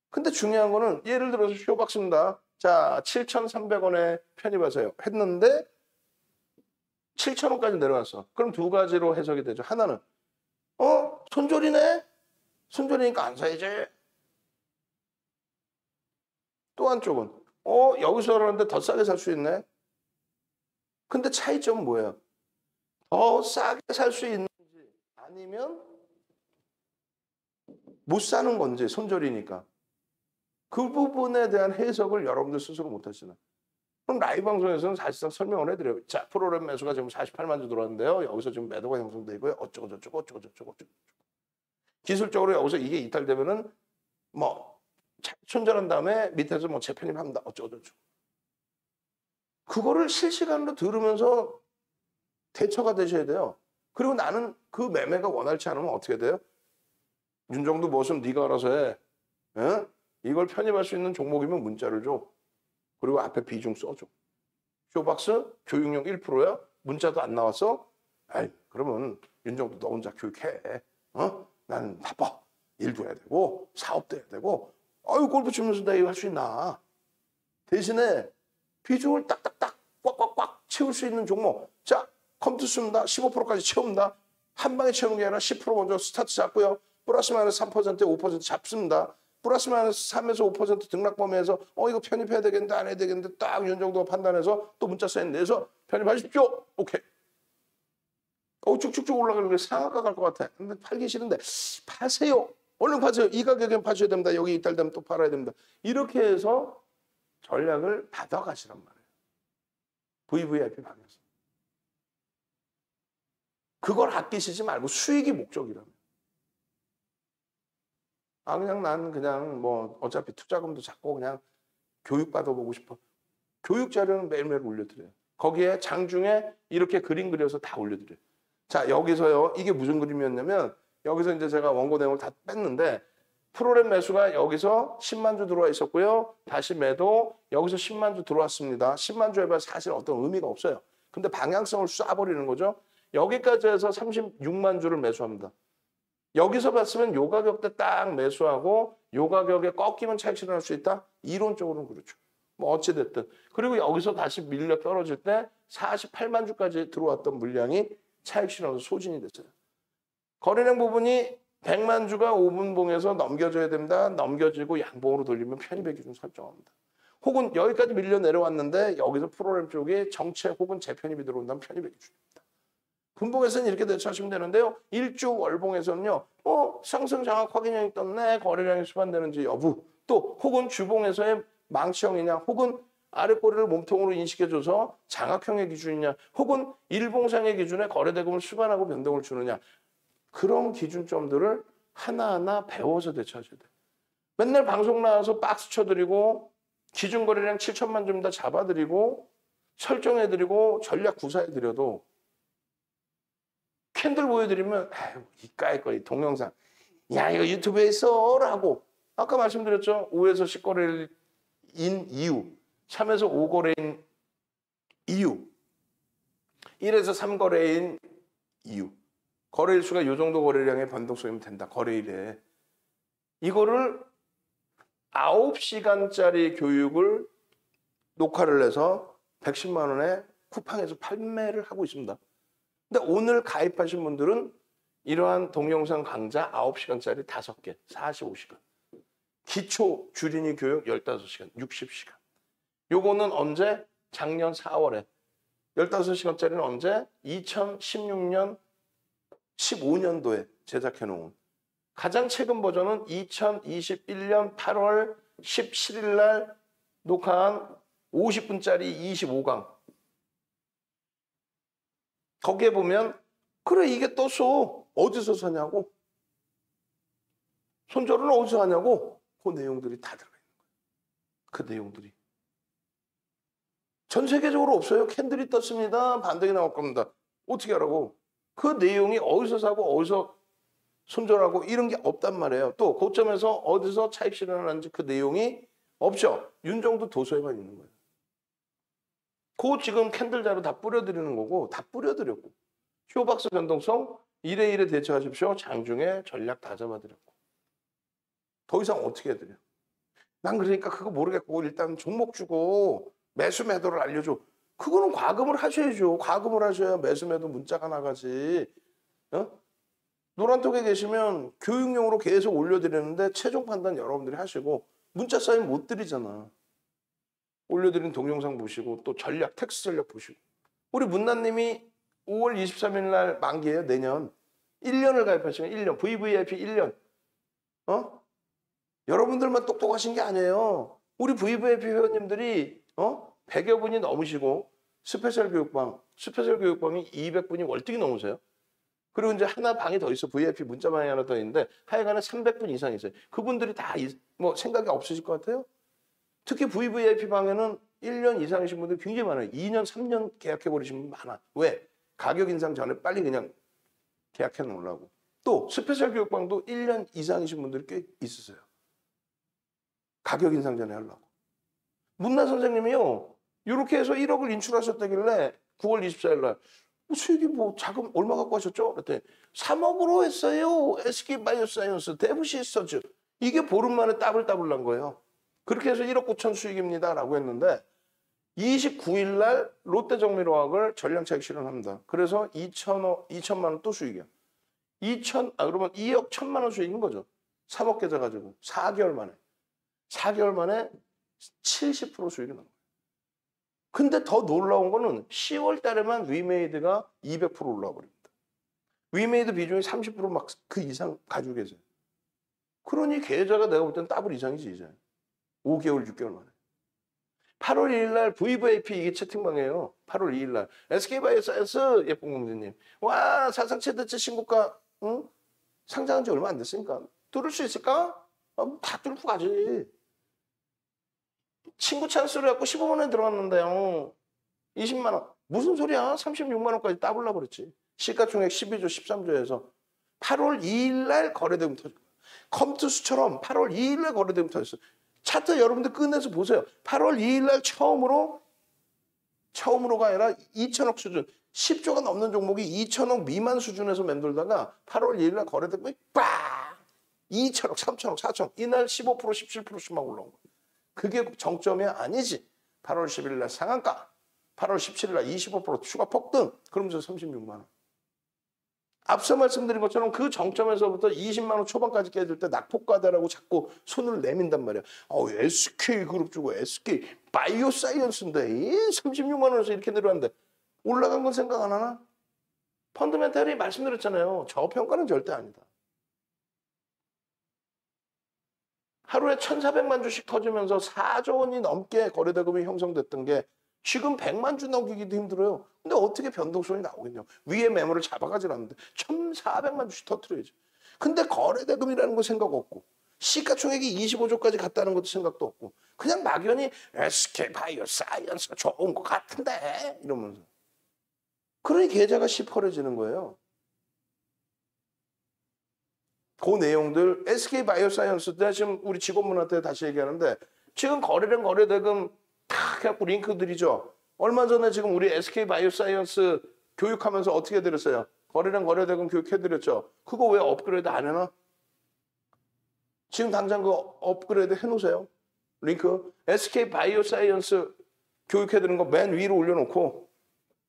S1: 근데 중요한 거는 예를 들어서 쇼박스입니다. 자, 7,300원에 편입하세요. 했는데 7,000원까지 내려왔어. 그럼 두 가지로 해석이 되죠. 하나는 손절이네? 손절이니까 안 사야지. 또 한쪽은 여기서 그러는데 더 싸게 살 수 있네? 근데 차이점은 뭐예요? 더 싸게 살 수 있는지 아니면 못 사는 건지 손절이니까. 그 부분에 대한 해석을 여러분들 스스로 못 하시나. 그럼 라이브 방송에서는 사실상 설명을 해드려요. 자, 프로그램 매수가 지금 48만 주 들어왔는데요. 여기서 지금 매도가 형성되고요. 어쩌고 저쩌고. 기술적으로 여기서 이게 이탈되면은 뭐 손절한 다음에 밑에서 뭐 재편입합니다. 어쩌고 저쩌고. 그거를 실시간으로 들으면서 대처가 되셔야 돼요. 그리고 나는 그 매매가 원활치 않으면 어떻게 돼요? 윤정도 뭐좀 네가 알아서 해. 에? 이걸 편입할 수 있는 종목이면 문자를 줘. 그리고 앞에 비중 써줘. 쇼박스 교육용 1%야? 문자도 안 나왔어? 아이, 그러면 윤정도 너 혼자 교육해. 나는 바빠. 일도 해야 되고 사업도 해야 되고 골프 치면서 나 이거 할 수 있나. 대신에 비중을 딱딱딱 꽉꽉꽉 채울 수 있는 종목. 자, 컴퓨터 씁니다. 15%까지 채웁니다. 한 방에 채우는 게 아니라 10% 먼저 스타트 잡고요. 플러스 마이너스 3%, 5% 잡습니다. 플러스 마이너스 3에서 5% 등락 범위에서 이거 편입해야 되겠는데 안 해야 되겠는데 딱 윤정도가 판단해서 또 문자 사인 내서 편입하십시오. 오케이. 쭉쭉쭉 올라가는 게 상한가 갈 것 같아. 근데 팔기 싫은데 파세요. 얼른 파세요. 이 가격엔 파셔야 됩니다. 여기 이탈되면 또 팔아야 됩니다. 이렇게 해서 전략을 받아가시란 말이에요. VVIP 방에서. 그걸 아끼시지 말고 수익이 목적이라면. 그냥 나는 그냥 뭐 어차피 투자금도 작고 그냥 교육 받아보고 싶어. 교육 자료는 매일매일 올려드려요. 거기에 장중에 이렇게 그림 그려서 다 올려드려요. 자, 여기서요. 이게 무슨 그림이었냐면 여기서 이제 제가 원고 내용을 다 뺐는데 프로그램 매수가 여기서 10만 주 들어와 있었고요. 다시 매도 여기서 10만 주 들어왔습니다. 10만 주 해봐야 사실 어떤 의미가 없어요. 근데 방향성을 쏴버리는 거죠. 여기까지 해서 36만 주를 매수합니다. 여기서 봤으면 요 가격대 딱 매수하고 요 가격에 꺾이면 차익 실현할 수 있다? 이론적으로는 그렇죠. 뭐 어찌됐든. 그리고 여기서 다시 밀려 떨어질 때 48만 주까지 들어왔던 물량이 차익 실현으로 소진이 됐어요. 거래량 부분이 100만 주가 5분봉에서 넘겨줘야 됩니다. 넘겨지고 양봉으로 돌리면 편입의 기준 설정합니다. 혹은 여기까지 밀려 내려왔는데 여기서 프로그램 쪽에 정체 혹은 재편입이 들어온다면 편입의 기준입니다. 분봉에서는 이렇게 대처하시면 되는데요. 일주 월봉에서는요. 상승 장악 확인형이 떴네. 거래량이 수반되는지 여부. 또 혹은 주봉에서의 망치형이냐. 혹은 아랫꼬리를 몸통으로 인식해줘서 장악형의 기준이냐. 혹은 일봉상의 기준에 거래대금을 수반하고 변동을 주느냐. 그런 기준점들을 하나하나 배워서 대처하셔야 돼요. 맨날 방송 나와서 박스 쳐드리고 기준 거래량 7천만 좀 다 잡아드리고 설정해드리고 전략 구사해드려도 캔들 보여드리면 이까이 거리 동영상 야 이거 유튜브에 있어 라고 아까 말씀드렸죠. 5에서 10거래인 이유 3에서 5거래인 이유 1에서 3거래인 이유 거래일수가 이 정도 거래량의 변동성이면 된다. 거래일에 이거를 9시간짜리 교육을 녹화를 해서 110만 원에 쿠팡에서 판매를 하고 있습니다. 근데 오늘 가입하신 분들은 이러한 동영상 강좌 9시간짜리 5개, 45시간. 기초 주린이 교육 15시간, 60시간. 요거는 언제? 작년 4월에. 15시간짜리는 언제? 2016년, 15년도에 제작해 놓은. 가장 최근 버전은 2021년 8월 17일 날 녹화한 50분짜리 25강. 거기에 보면 그래 이게 떴어. 어디서 사냐고. 손절은 어디서 하냐고. 그 내용들이 다 들어가 있는 거예요. 그 내용들이. 전 세계적으로 없어요. 캔들이 떴습니다. 반등이 나올 겁니다. 어떻게 하라고. 그 내용이 어디서 사고 어디서 손절하고 이런 게 없단 말이에요. 또 고점에서 어디서 차익 실현하는지 그 내용이 없죠. 윤정도 도서에만 있는 거예요. 그 지금 캔들 자료 다 뿌려드리는 거고 다 뿌려드렸고 휴박스 변동성 1에 1에 대처하십시오. 장중에 전략 다 잡아드렸고 더 이상 어떻게 해드려? 난 그러니까 그거 모르겠고 일단 종목 주고 매수 매도를 알려줘. 그거는 과금을 하셔야죠. 과금을 하셔야 매수 매도 문자가 나가지. 어? 노란톡에 계시면 교육용으로 계속 올려드리는데 최종 판단 여러분들이 하시고 문자 사인 못 드리잖아. 올려드린 동영상 보시고 또 전략, 텍스 전략 보시고. 우리 문나님이 5월 23일 날 만기예요. 내년. 1년을 가입하시면 1년. VVIP 1년. 어? 여러분들만 똑똑하신 게 아니에요. 우리 VVIP 회원님들이 100여 분이 넘으시고 스페셜 교육방이 200분이 월등히 넘으세요. 그리고 이제 하나 방이 더 있어. VIP 문자방이 하나 더 있는데 하여간에 300분 이상 있어요. 그분들이 다 뭐 생각이 없으실 것 같아요? 특히 VVIP 방에는 1년 이상이신 분들 굉장히 많아요. 2년, 3년 계약해버리신 분 많아. 왜? 가격 인상 전에 빨리 그냥 계약해 놓으려고. 또 스페셜 교육방도 1년 이상이신 분들이 꽤 있으세요. 가격 인상 전에 하려고. 문나 선생님이요. 이렇게 해서 1억을 인출하셨다길래 9월 24일 날 수익이 뭐 자금 얼마 갖고 하셨죠? 그랬더니 3억으로 했어요. SK바이오사이언스 데브시스터즈. 이게 보름 만에 따블따블 난 거예요. 그렇게 해서 1억 9천 수익입니다. 라고 했는데 29일 날 롯데정밀화학을 전량차익 실현합니다. 그래서 2천만 원 또 수익이야. 그러면 2억 1천만 원 수익인 거죠. 3억 계좌 가지고 4개월 만에 70% 수익이 난 거예요. 근데 더 놀라운 거는 10월 달에만 위메이드가 200% 올라와 버립니다. 위메이드 비중이 30% 막 그 이상 가지고 계세요. 그러니 계좌가 내가 볼 땐 더블 이상이지 이제. 5개월, 6개월 만에. 8월 2일 날 VVIP 이게 채팅방이에요. 8월 2일 날 SK바이오사이언스 예쁜 공주님. 와 사상 최대치 신고가 상장한 지 얼마 안 됐으니까 뚫을 수 있을까? 다 뚫고 가지. 친구 찬스를 갖고 15만 원에 들어갔는데요. 20만 원. 무슨 소리야? 36만 원까지 따블라 그랬지. 시가총액 12조, 13조에서 8월 2일 날 거래대금 터질 거야. 컴투스처럼 8월 2일 날 거래대금 터졌어. 차트 여러분들 끝내서 보세요. 8월 2일 날 처음으로가 아니라 2천억 수준. 10조가 넘는 종목이 2천억 미만 수준에서 맴돌다가 8월 2일 날 거래대금이 빵! 2천억, 3천억, 4천억. 이날 15%, 17%씩 막 올라온 거야. 그게 정점이 아니지. 8월 10일 날 상한가, 8월 17일 날 25% 추가 폭등, 그러면서 36만 원. 앞서 말씀드린 것처럼 그 정점에서부터 20만 원 초반까지 깨질 때 낙폭과다라고 자꾸 손을 내민단 말이야. SK그룹 주고 SK 바이오사이언스인데 36만 원에서 이렇게 내려왔는데 올라간 건 생각 안 하나? 펀더멘탈이 말씀드렸잖아요. 저평가는 절대 아니다. 하루에 1,400만 주씩 터지면서 4조 원이 넘게 거래대금이 형성됐던 게 지금 100만 주 넘기기도 힘들어요. 근데 어떻게 변동성이 나오겠냐. 위에 매물을 잡아가질 않는데 1,400만 주씩 터뜨려야지. 근데 거래대금이라는 거 생각 없고 시가총액이 25조까지 갔다는 것도 생각도 없고 그냥 막연히 SK바이오사이언스가 좋은 것 같은데 이러면서. 그러니 계좌가 시퍼래지는 거예요. 그 내용들 SK바이오사이언스 때 지금 우리 직원분한테 다시 얘기하는데 지금 거래량 거래대금 다 해갖고 링크 드리죠. 얼마 전에 지금 우리 SK바이오사이언스 교육하면서 어떻게 해드렸어요? 거래량 거래대금 교육해드렸죠. 그거 왜 업그레이드 안 해놔? 지금 당장 그 업그레이드 해놓으세요. 링크 SK바이오사이언스 교육해드리는 거 맨 위로 올려놓고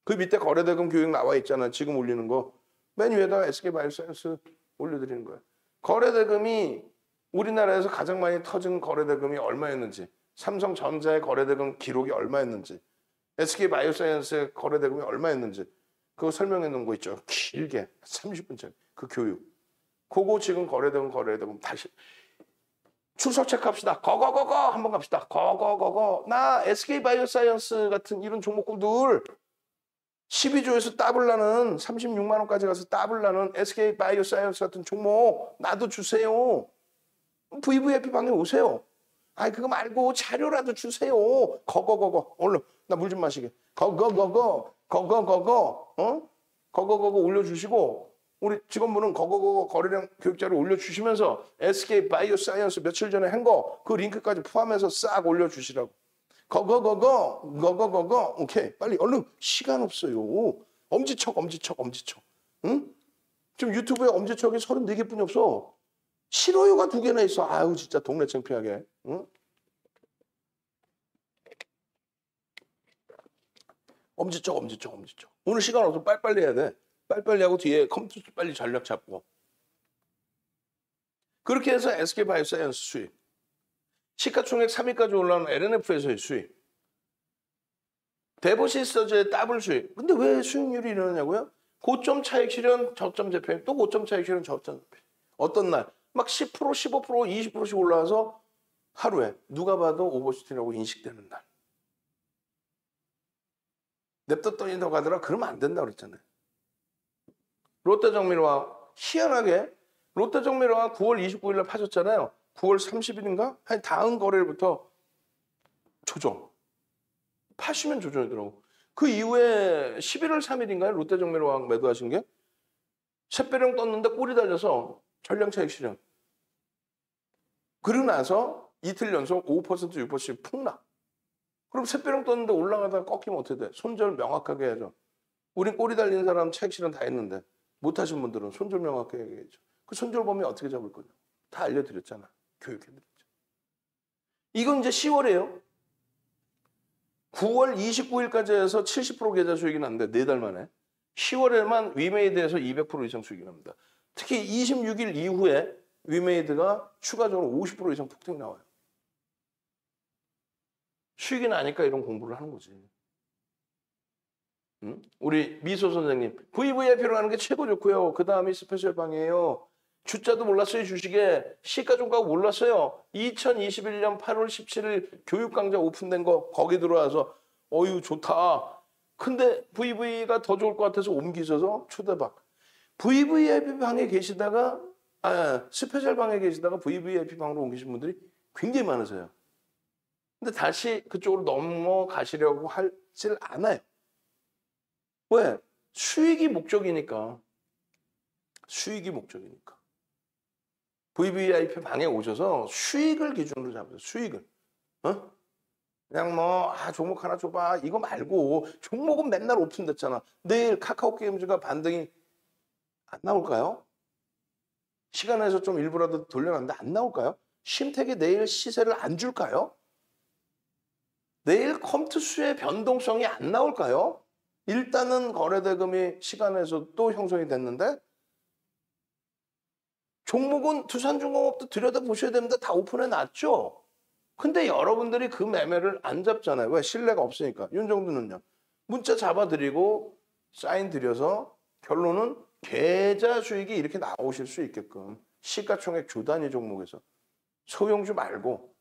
S1: 그 밑에 거래대금 교육 나와 있잖아요. 지금 올리는 거 맨 위에다가 SK바이오사이언스 올려드리는 거예요. 거래대금이 우리나라에서 가장 많이 터진 거래대금이 얼마였는지, 삼성전자의 거래대금 기록이 얼마였는지, SK바이오사이언스의 거래대금이 얼마였는지 그거 설명해 놓은 거 있죠. 길게 30분짜리 그 교육. 그거 지금 거래대금 다시 출석 체크합시다. 거거 한번 갑시다. 거거 나 SK바이오사이언스 같은 이런 종목들 12조에서 더블 나는 36만 원까지 가서 더블 나는 SK바이오사이언스 같은 종목 나도 주세요. VVIP 방에 오세요. 아이 그거 말고 자료라도 주세요. 거거 얼른 나 물 좀 마시게. 거거 올려주시고 우리 직원분은 거거 거래량 교육자료 올려주시면서 SK바이오사이언스 며칠 전에 한 거 그 링크까지 포함해서 싹 올려주시라고. 거거거거. 오케이. 빨리 얼른 시간 없어요. 엄지척. 응? 지금 유튜브에 엄지척이 34개뿐이 없어. 싫어요가 2개나 있어. 아유 진짜 동네 창피하게. 응? 엄지척. 오늘 시간 없어. 빨리빨리 해야 돼. 빨리빨리 하고 뒤에 컴퓨터 빨리 전략 잡고. 그렇게 해서 SK바이오사이언스 수익. 시가총액 3위까지 올라온 LNF에서의 수익. 데보시스터즈의 더블 수익. 근데 왜 수익률이 이러냐고요? 고점 차익 실현, 저점 재평, 또 고점 차익 실현, 저점 재평. 어떤 날 막 10%, 15%, 20%씩 올라와서 하루에 누가 봐도 오버슈팅이라고 인식되는 날. 냅뒀더니 더 가더라. 그러면 안 된다고 그랬잖아요. 롯데정밀화 희한하게 롯데정밀화가 9월 29일에 파셨잖아요. 9월 30일인가? 한 다음 거래일부터 조정. 파시면 조정이더라고. 그 이후에 11월 3일인가요? 롯데정밀화학 매도하신 게? 샛배령 떴는데 꼬리 달려서 전량차익 실현. 그러고 나서 이틀 연속 5%, 6%씩 폭락. 그럼 샛배령 떴는데 올라가다가 꺾이면 어떻게 돼? 손절 명확하게 해야죠. 우린 꼬리 달린 사람 차익 실현 다 했는데 못하신 분들은 손절 명확하게 해야죠. 그 손절 범위 어떻게 잡을 거냐? 다 알려드렸잖아. 교육해드렸죠. 이건 이제 10월이에요. 9월 29일까지 해서 70% 계좌 수익이 났는데 4달 만에 10월에만 위메이드에서 200% 이상 수익이 납니다. 특히 26일 이후에 위메이드가 추가적으로 50% 이상 폭등이 나와요. 수익이 나니까 이런 공부를 하는 거지. 응? 우리 미소 선생님 VVIP로 가는 게 최고 좋고요. 그 다음이 스페셜 방이에요. 주자도 몰랐어요. 주식에 시가총각 몰랐어요. 2021년 8월 17일 교육강좌 오픈된 거 거기 들어와서 어유 좋다. 근데 VV가 더 좋을 것 같아서 옮기셔서 초대박. VVIP 방에 계시다가 스페셜 방에 계시다가 VVIP 방으로 옮기신 분들이 굉장히 많으세요. 근데 다시 그쪽으로 넘어가시려고 하질 않아요. 왜? 수익이 목적이니까. VVIP 방에 오셔서 수익을 기준으로 잡으세요. 수익을. 어? 그냥 뭐 종목 하나 줘봐 이거 말고 종목은 맨날 오픈됐잖아. 내일 카카오게임즈가 반등이 안 나올까요? 시간에서 좀 일부라도 돌려놨는데 안 나올까요? 신택이 내일 시세를 안 줄까요? 내일 컴투스의 변동성이 안 나올까요? 일단은 거래대금이 시간에서 또 형성이 됐는데 종목은 두산중공업도 들여다보셔야 됩니다. 다 오픈해 놨죠. 근데 여러분들이 그 매매를 안 잡잖아요. 왜? 신뢰가 없으니까. 윤정두는요. 문자 잡아드리고 사인 드려서 결론은 계좌 수익이 이렇게 나오실 수 있게끔 시가총액 주 단위 종목에서 소형주 말고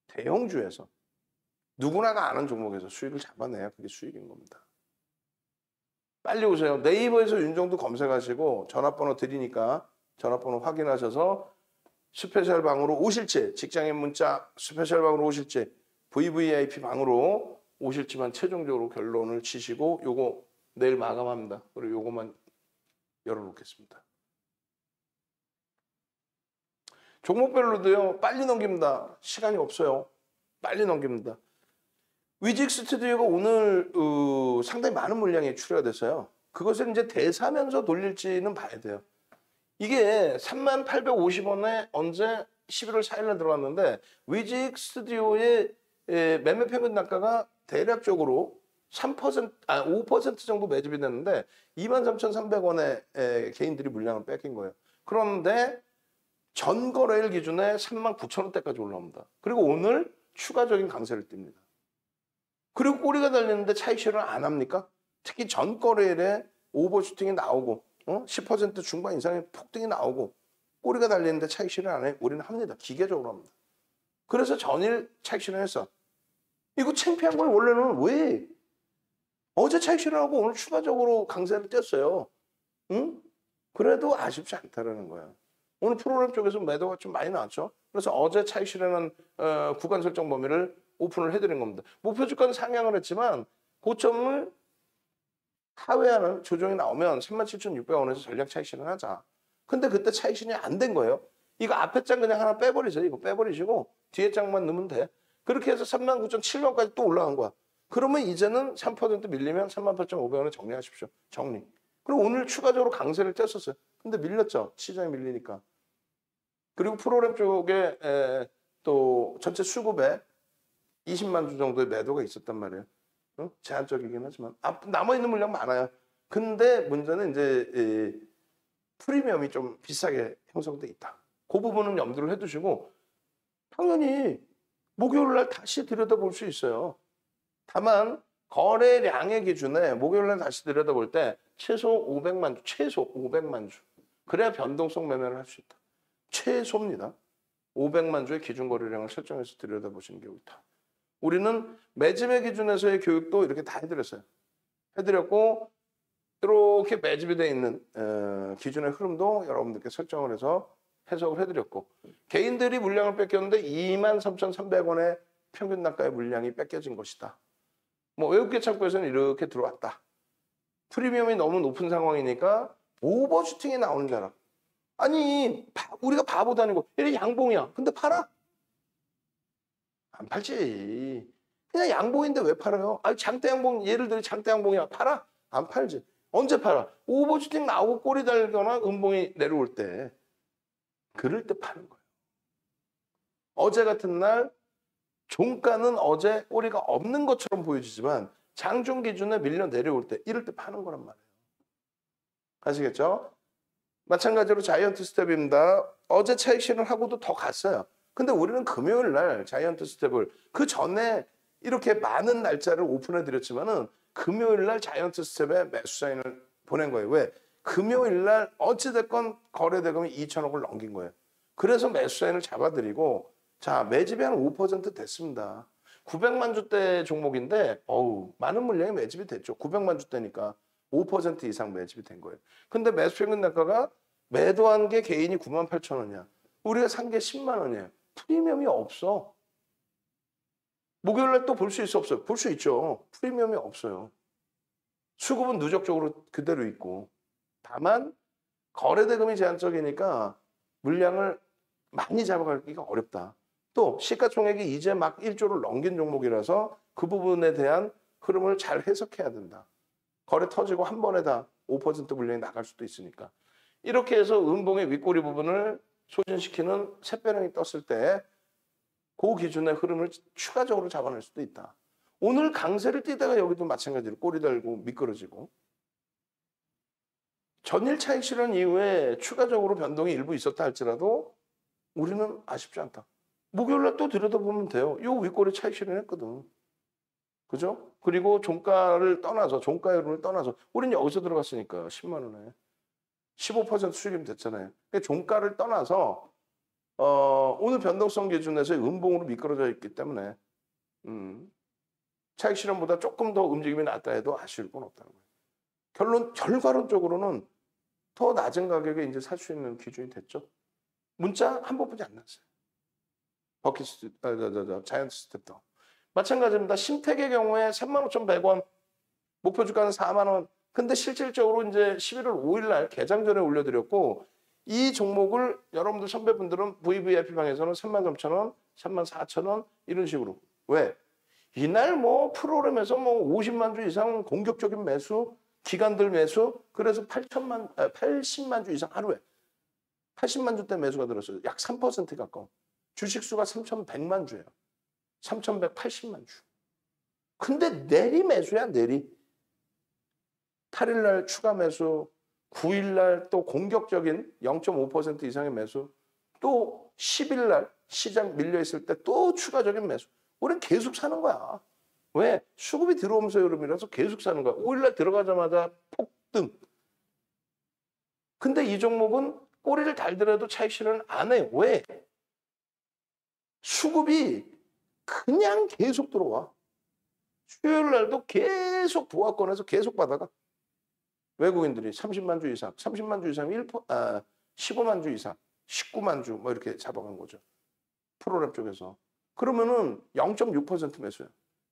S1: 대형주에서 누구나가 아는 종목에서 수익을 잡아내야 그게 수익인 겁니다. 빨리 오세요. 네이버에서 윤정두 검색하시고 전화번호 드리니까 전화번호 확인하셔서 스페셜 방으로 오실지, 직장인 문자 스페셜 방으로 오실지, VVIP 방으로 오실지만 최종적으로 결론을 치시고 요거 내일 마감합니다. 그리고 요거만 열어놓겠습니다. 종목별로도요. 빨리 넘깁니다. 시간이 없어요. 빨리 넘깁니다. 위직 스튜디오가 오늘 상당히 많은 물량이 출하가 됐어요. 그것을 이제 대사면서 돌릴지는 봐야 돼요. 이게 3850원에 언제 11월 4일에 들어왔는데 위직 스튜디오의 매매 평균 단가가 대략적으로 5% 정도 매집이 됐는데 23,300원에 개인들이 물량을 뺏긴 거예요. 그런데 전 거래일 기준에 39,000원대까지 올라옵니다. 그리고 오늘 추가적인 강세를 띱니다. 그리고 꼬리가 달리는데 차익 실현 안 합니까? 특히 전 거래일에 오버슈팅이 나오고 10% 중반 이상의 폭등이 나오고 꼬리가 달리는데 차익 실현 안 해? 우리는 합니다. 기계적으로 합니다. 그래서 전일 차익 실현했어. 이거 창피한 거예요. 원래는 왜? 어제 차익 실현하고 오늘 추가적으로 강세를 뗐어요. 응? 그래도 아쉽지 않다라는 거야. 오늘 프로그램 쪽에서 매도가 좀 많이 나왔죠. 그래서 어제 차익 실현한 구간 설정 범위를 오픈을 해드린 겁니다. 목표 주가는 상향을 했지만 고점을 하회하는 조정이 나오면 37,600원에서 전략 차익 실현하자. 근데 그때 차익 실현이 안 된 거예요. 이거 앞에 장 그냥 하나 빼버리세요. 이거 빼버리시고 뒤에 장만 넣으면 돼. 그렇게 해서 39,700원까지 또 올라간 거야. 그러면 이제는 3% 밀리면 38,500원에 정리하십시오. 정리. 그리고 오늘 추가적으로 강세를 뗐었어요. 근데 밀렸죠. 시장이 밀리니까. 그리고 프로그램 쪽에 또 전체 수급에 20만 주 정도의 매도가 있었단 말이에요. 제한적이긴 하지만 남아있는 물량 많아요. 근데 문제는 이제 프리미엄이 좀 비싸게 형성돼 있다. 그 부분은 염두를 해두시고 당연히 목요일 날 다시 들여다볼 수 있어요. 다만 거래량의 기준에 목요일 날 다시 들여다볼 때 최소 500만 주, 최소 500만 주. 그래야 변동성 매매를 할 수 있다. 최소입니다. 500만 주의 기준 거래량을 설정해서 들여다보시는 게 옳다. 우리는 매집의 기준에서의 교육도 이렇게 다 해드렸어요. 해드렸고 이렇게 매집이 되어 있는 기준의 흐름도 여러분들께 설정을 해서 해석을 해드렸고 개인들이 물량을 뺏겼는데 23,300원의 평균 단가의 물량이 뺏겨진 것이다. 뭐 외국계 창구에서는 이렇게 들어왔다. 프리미엄이 너무 높은 상황이니까 오버슈팅이 나오는 줄 알아. 아니 우리가 바보도 아니고 이래 양봉이야. 근데 팔아? 안 팔지. 그냥 양봉인데 왜 팔아요? 아니 장대 양봉 예를 들어 장대 양봉이야. 팔아? 안 팔지. 언제 팔아? 오버슈팅 나오고 꼬리 달거나 음봉이 내려올 때 그럴 때 파는 거예요. 어제 같은 날 종가는 어제 꼬리가 없는 것처럼 보여지지만 장중 기준에 밀려 내려올 때 이럴 때 파는 거란 말이에요. 아시겠죠? 마찬가지로 자이언트 스텝입니다. 어제 차익 실현하고도 더 갔어요. 근데 우리는 금요일 날 자이언트 스텝을 그 전에 이렇게 많은 날짜를 오픈해 드렸지만은 금요일 날 자이언트 스텝에 매수 사인을 보낸 거예요. 왜? 금요일 날 어찌됐건 거래 대금이 2천억을 넘긴 거예요. 그래서 매수 사인을 잡아드리고 자 매집이 한 5% 됐습니다. 900만 주대 종목인데 많은 물량이 매집이 됐죠. 900만 주대니까 5% 이상 매집이 된 거예요. 근데 매수 평균 단가가 매도한 게 개인이 98,000원이야. 우리가 산 게 10만 원이에요. 프리미엄이 없어. 목요일 날 또 볼 수 있어 없어요? 볼 수 있죠. 프리미엄이 없어요. 수급은 누적적으로 그대로 있고 다만 거래 대금이 제한적이니까 물량을 많이 잡아가기가 어렵다. 또 시가총액이 이제 막 1조를 넘긴 종목이라서 그 부분에 대한 흐름을 잘 해석해야 된다. 거래 터지고 한 번에 다 5% 물량이 나갈 수도 있으니까. 이렇게 해서 음봉의 윗꼬리 부분을 소진시키는 샛배령이 떴을 때 그 기준의 흐름을 추가적으로 잡아낼 수도 있다. 오늘 강세를 띠다가 여기도 마찬가지로 꼬리 달고 미끄러지고 전일 차익 실현 이후에 추가적으로 변동이 일부 있었다 할지라도 우리는 아쉽지 않다. 목요일날 또 들여다보면 돼요. 요 윗꼬리 차익 실현했거든. 그죠? 그리고 종가를 떠나서 종가율을 떠나서 우리는 여기서 들어갔으니까 10만 원에 15% 수익이면 됐잖아요. 그러니까 종가를 떠나서 오늘 변동성 기준에서 음봉으로 미끄러져 있기 때문에 차익 실현보다 조금 더 움직임이 낮다 해도 아쉬울 건 없다는 거예요. 결과론적으로는 더 낮은 가격에 이제 살 수 있는 기준이 됐죠. 문자 한 번뿐이 안 났어요. 자이언트 스텝도. 마찬가지입니다. 신택의 경우에 35,100원, 목표 주가는 4만 원. 근데 실질적으로 이제 11월 5일 날 개장 전에 올려드렸고 이 종목을 여러분들 선배분들은 VVIP방에서는 33,000원, 34,000원 이런 식으로. 왜? 이날 뭐 프로그램에서 뭐 50만 주 이상 공격적인 매수, 기관들 매수, 그래서 80만 주 이상 하루에 80만 주대 매수가 들었어요. 약 3% 가까워. 주식수가 3,100만 주예요. 3,180만 주. 근데 내리 매수야, 내리. 8일 날 추가 매수, 9일 날 또 공격적인 0.5% 이상의 매수, 또 10일 날 시장 밀려 있을 때 또 추가적인 매수. 우리는 계속 사는 거야. 왜? 수급이 들어오면서 여름이라서 계속 사는 거야. 5일 날 들어가자마자 폭등. 근데 이 종목은 꼬리를 달더라도 차익 실현을 안 해. 왜? 수급이 그냥 계속 들어와. 수요일 날도 계속 보합권에서 계속 받아가. 외국인들이 30만 주 이상, 30만 주 이상, 15만 주 이상, 19만 주 뭐 이렇게 잡아간 거죠. 프로그램 쪽에서. 그러면은 0.6% 매수야.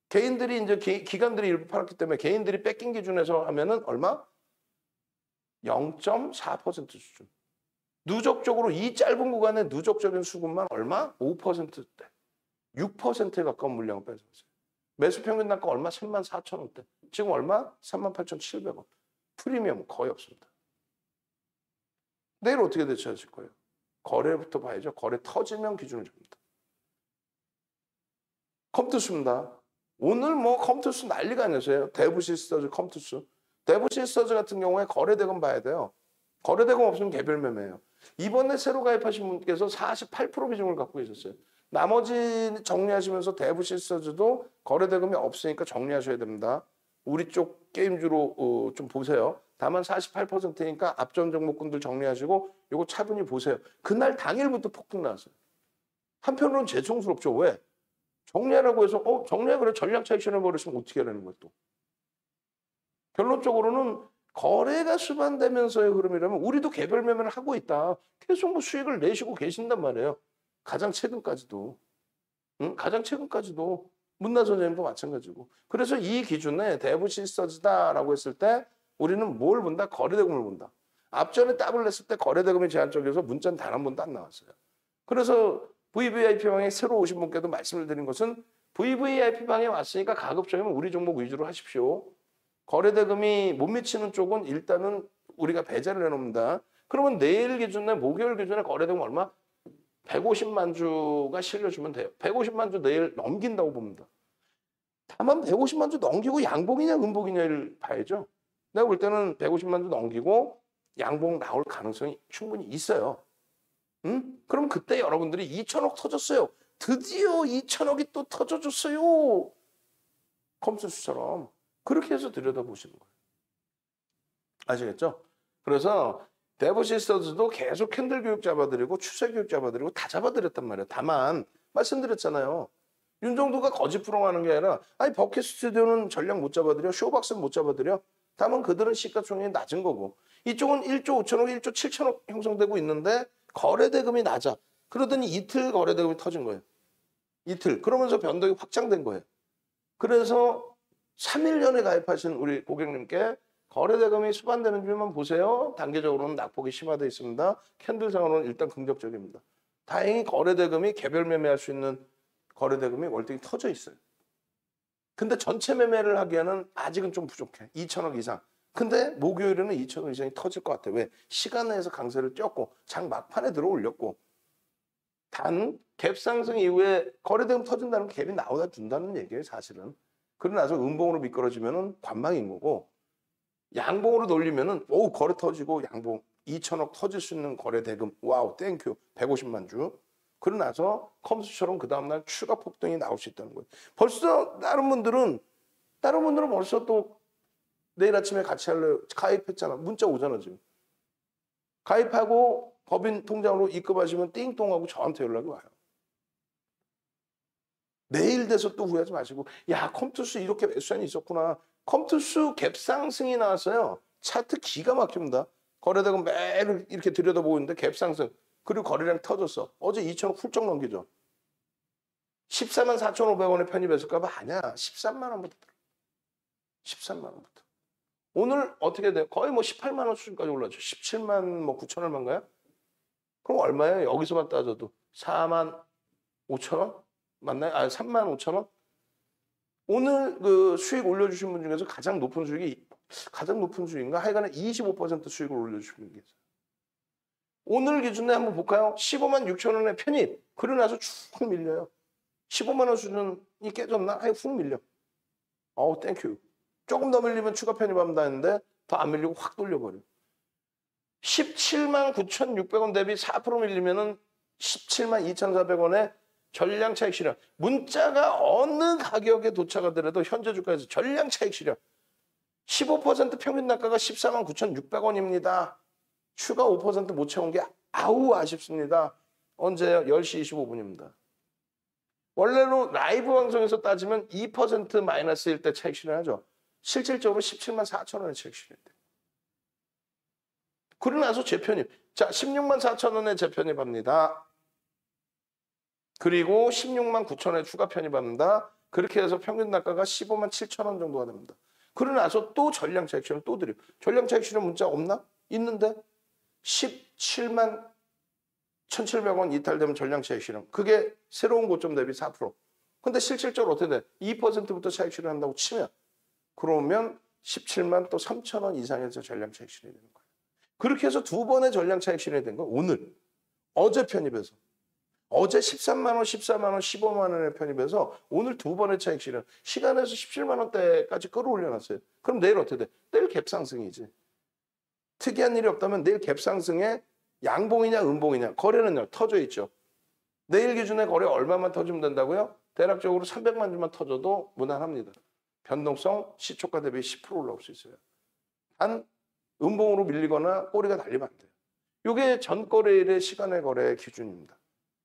S1: 개인들이 이제 기관들이 일부 팔았기 때문에 개인들이 뺏긴 기준에서 하면은 얼마? 0.4% 수준. 누적적으로 이 짧은 구간의 누적적인 수급만 얼마? 5%대. 6%에 가까운 물량을 뺏어갔어요. 매수 평균 단가 얼마? 34,000원대. 지금 얼마? 38,700원. 프리미엄 거의 없습니다. 내일 어떻게 대처하실 거예요? 거래부터 봐야죠. 거래 터지면 기준을 잡니다. 컴투스입니다. 오늘 뭐 컴투스 난리가 아니었어요. 대부시스터즈 컴투스. 대부시스터즈 같은 경우에 거래대금 봐야 돼요. 거래대금 없으면 개별 매매예요. 이번에 새로 가입하신 분께서 48% 비중을 갖고 계셨어요. 나머지 정리하시면서 대부시스터즈도 거래대금이 없으니까 정리하셔야 됩니다. 우리 쪽 게임주로 좀 보세요. 다만 48%니까 앞전 종목군들 정리하시고 이거 차분히 보세요. 그날 당일부터 폭등 나왔어요. 한편으로는 재청스럽죠. 왜? 정리하라고 해서 정리해 그래 전량 차익 실현해버리시면 어떻게 하라는 거예요 또. 결론적으로는 거래가 수반되면서의 흐름이라면 우리도 개별 매매를 하고 있다. 계속 뭐 수익을 내시고 계신단 말이에요. 가장 최근까지도. 가장 최근까지도. 문나 선생님도 마찬가지고. 그래서 이 기준에 대부시스터즈다라고 했을 때 우리는 뭘 본다? 거래대금을 본다. 앞전에 답을 냈을 때 거래대금이 제한적이어서 문자는 단 한 번도 안 나왔어요. 그래서 VVIP방에 새로 오신 분께도 말씀을 드린 것은 VVIP방에 왔으니까 가급적이면 우리 종목 위주로 하십시오. 거래대금이 못 미치는 쪽은 일단은 우리가 배제를 해놓습니다. 그러면 내일 기준에 목요일 기준에 거래대금 얼마? 150만 주가 실려주면 돼요. 150만 주 내일 넘긴다고 봅니다. 다만 150만 주 넘기고 양봉이냐 음봉이냐를 봐야죠. 내가 볼 때는 150만 주 넘기고 양봉 나올 가능성이 충분히 있어요. 그럼 그때 여러분들이 2천억 터졌어요. 드디어 2천억이 또 터져줬어요. 컴퓨터처럼. 그렇게 해서 들여다보시는 거예요. 아시겠죠? 그래서 대부시스터즈도 계속 캔들 교육 잡아드리고 추세 교육 잡아드리고 다 잡아드렸단 말이에요. 다만 말씀드렸잖아요. 윤정도가 거짓 프로하는 게 아니라 아니 버킷 스튜디오는 전략 못 잡아드려. 쇼박스는 못 잡아드려. 다만 그들은 시가총액이 낮은 거고 이쪽은 1조 5천억, 1조 7천억 형성되고 있는데 거래대금이 낮아. 그러더니 이틀 거래대금이 터진 거예요. 이틀. 그러면서 변동이 확장된 거예요. 그래서 3일 전에 가입하신 우리 고객님께 거래대금이 수반되는 줄만 보세요. 단계적으로는 낙폭이 심화되어 있습니다. 캔들상으로는 일단 긍정적입니다. 다행히 거래대금이 개별 매매할 수 있는 거래대금이 월등히 터져 있어요. 근데 전체 매매를 하기에는 아직은 좀 부족해. 2천억 이상. 근데 목요일에는 2천억 이상이 터질 것 같아. 왜? 시간 내에서 강세를 띄었고 장 막판에 들어올렸고 단 갭 상승 이후에 거래대금 터진다는 갭이 나오다 준다는 얘기예요. 사실은. 그러고 나서 음봉으로 미끄러지면 관망인 거고 양봉으로 돌리면은 거래 터지고 양봉 2천억 터질 수 있는 거래 대금 와우 땡큐 150만 주. 그러고 나서 컴퓨터처럼 그 다음날 추가 폭등이 나올 수 있다는 거예요. 벌써 다른 분들은 벌써 또 내일 아침에 같이 할래요. 가입했잖아. 문자 오잖아 지금. 가입하고 법인 통장으로 입금하시면 띵동하고 저한테 연락이 와요. 내일 돼서 또 후회하지 마시고 야 컴투스 이렇게 매수한이 있었구나. 컴투스 갭 상승이 나왔어요. 차트 기가 막힙니다. 거래대금 매일 이렇게 들여다보고 있는데 갭 상승. 그리고 거래량 터졌어. 어제 2천억 훌쩍 넘기죠. 14만 4,500원에 편입했을까 봐 아니야. 13만 원부터. 13만 원부터. 오늘 어떻게 돼요? 거의 뭐 18만 원 수준까지 올랐죠. 17만 뭐 9천 얼마인가요? 그럼 얼마예요? 여기서만 따져도 4만 5천 원? 맞나요? 3만 5천 원? 오늘 그 수익 올려주신 분 중에서 가장 높은 수익인가? 하여간에 25% 수익을 올려주신 분이 계세요. 오늘 기준에 한번 볼까요? 15만 6천 원에 편입. 그러고 나서 쭉 밀려요. 15만 원 수준이 깨졌나? 훅 밀려. 땡큐. 조금 더 밀리면 추가 편입합니다 했는데 더 안 밀리고 확 돌려버려. 17만 9,600원 대비 4% 밀리면은 17만 2,400원에 전량 차익 실현. 문자가 어느 가격에 도착하더라도 현재 주가에서 전량 차익 실현. 15% 평균 단가가 14만 9,600원입니다. 추가 5% 못 채운 게 아우 아쉽습니다. 언제요? 10시 25분입니다. 원래로 라이브 방송에서 따지면 2% 마이너스일 때 차익 실현하죠. 실질적으로 17만 4천 원의 차익 실현돼요. 그러고 나서 재편입. 자, 16만 4천 원에 재편입합니다. 그리고 16만 9천 원에 추가 편입합니다. 그렇게 해서 평균 단가가 15만 7천 원 정도가 됩니다. 그러고 나서 또 전량 차익 실현 또 드려요. 전량 차익 실현 문자 없나? 있는데 17만 1,700원 이탈되면 전량 차익 실현. 그게 새로운 고점 대비 4%. 근데 실질적으로 어떻게 돼? 2%부터 차익 실현한다고 치면 그러면 17만 또 3천 원 이상에서 전량 차익 실현이 되는 거예요. 그렇게 해서 두 번의 전량 차익 실현이 된 거예요. 오늘. 어제 편입해서. 어제 13만 원, 14만 원, 15만 원에 편입해서 오늘 두 번의 차익 실현. 시간에서 17만 원대까지 끌어올려놨어요. 그럼 내일 어떻게 돼? 내일 갭상승이지. 특이한 일이 없다면 내일 갭상승에 양봉이냐 음봉이냐 거래는 터져 있죠. 내일 기준에 거래 얼마만 터지면 된다고요? 대략적으로 300만 주만 터져도 무난합니다. 변동성 시초가 대비 10% 올라올 수 있어요. 단 음봉으로 밀리거나 꼬리가 달리면 안 돼요. 이게 전거래일의 시간의 거래 기준입니다.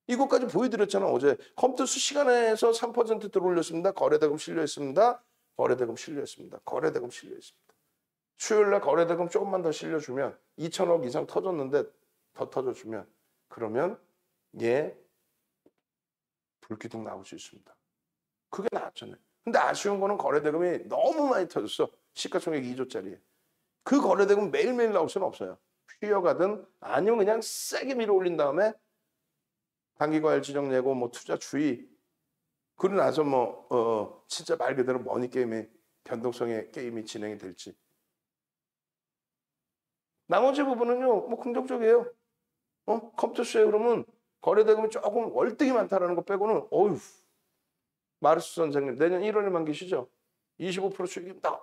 S1: 이것까지 보여드렸잖아. 어제 컴투스 시간에서 3% 들어올렸습니다. 거래대금 실려있습니다. 거래대금 실려있습니다. 거래대금 실려있습니다. 수요일날 거래대금 조금만 더 실려주면 2천억 이상 터졌는데 더 터져주면 그러면 얘 불기둥 나올 수 있습니다. 그게 나왔잖아요. 근데 아쉬운 거는 거래대금이 너무 많이 터졌어. 시가총액 2조짜리에. 그 거래대금 매일매일 나올 수는 없어요. 쉬어가든 아니면 그냥 세게 밀어 올린 다음에 단기과열 지정 내고 뭐 투자 주의 그러고 나서 뭐 진짜 말 그대로 머니 게임의 변동성의 게임이 진행이 될지. 나머지 부분은요 뭐 긍정적이에요. 컴투스에 그러면 거래대금이 조금 월등히 많다라는 거 빼고는 어휴 마르스 선생님 내년 1월에 만기시죠? 25% 수익입니다.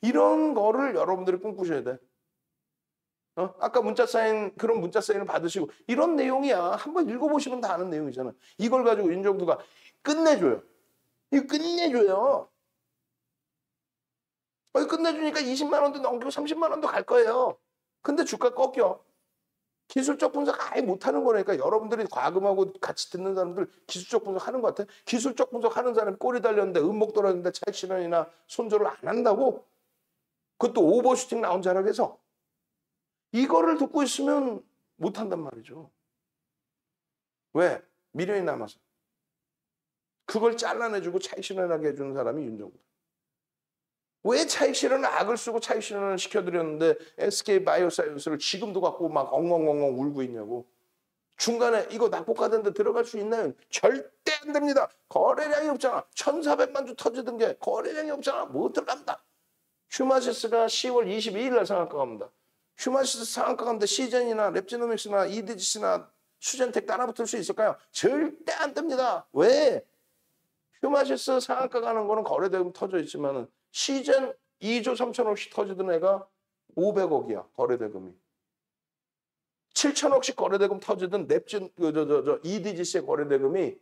S1: 이런 거를 여러분들이 꿈꾸셔야 돼. 아까 문자 사인 그런 문자 사인을 받으시고 이런 내용이야. 한번 읽어보시면 다 아는 내용이잖아. 이걸 가지고 윤정두가 끝내줘요. 이거 끝내줘요. 끝내주니까 20만 원도 넘기고 30만 원도 갈 거예요. 근데 주가 꺾여. 기술적 분석 아예 못하는 거니까 여러분들이 과금하고 같이 듣는 사람들 기술적 분석 하는 것 같아. 기술적 분석 하는 사람이 꼬리 달렸는데 음목 떨어졌는데 차익 실현이나 손절을 안 한다고? 그것도 오버슈팅 나온 자락에서 이거를 듣고 있으면 못한단 말이죠. 왜? 미련이 남아서. 그걸 잘라내주고 차익 실현하게 해주는 사람이 윤정두. 왜 차익 실현을 악을 쓰고 차익 실현을 시켜드렸는데 SK바이오사이언스를 지금도 갖고 막 엉엉엉엉 울고 있냐고. 중간에 이거 낙폭하던데 들어갈 수 있나요? 절대 안 됩니다. 거래량이 없잖아. 1,400만 주 터지던 게 거래량이 없잖아. 못 들어갑니다. 휴마시스가 10월 22일 날 상한가 갑니다. 휴마시스 상한가 가는데 시젠이나 랩지노믹스나 이디지스나 수젠텍 따라붙을 수 있을까요? 절대 안 됩니다. 왜? 휴마시스 상한가 가는 거는 거래대금 터져 있지만은 시젠 2조 3천억씩 터지던 애가 500억이야 거래대금이. 7천억씩 거래대금 터지던 neptune EDGC의 거래대금이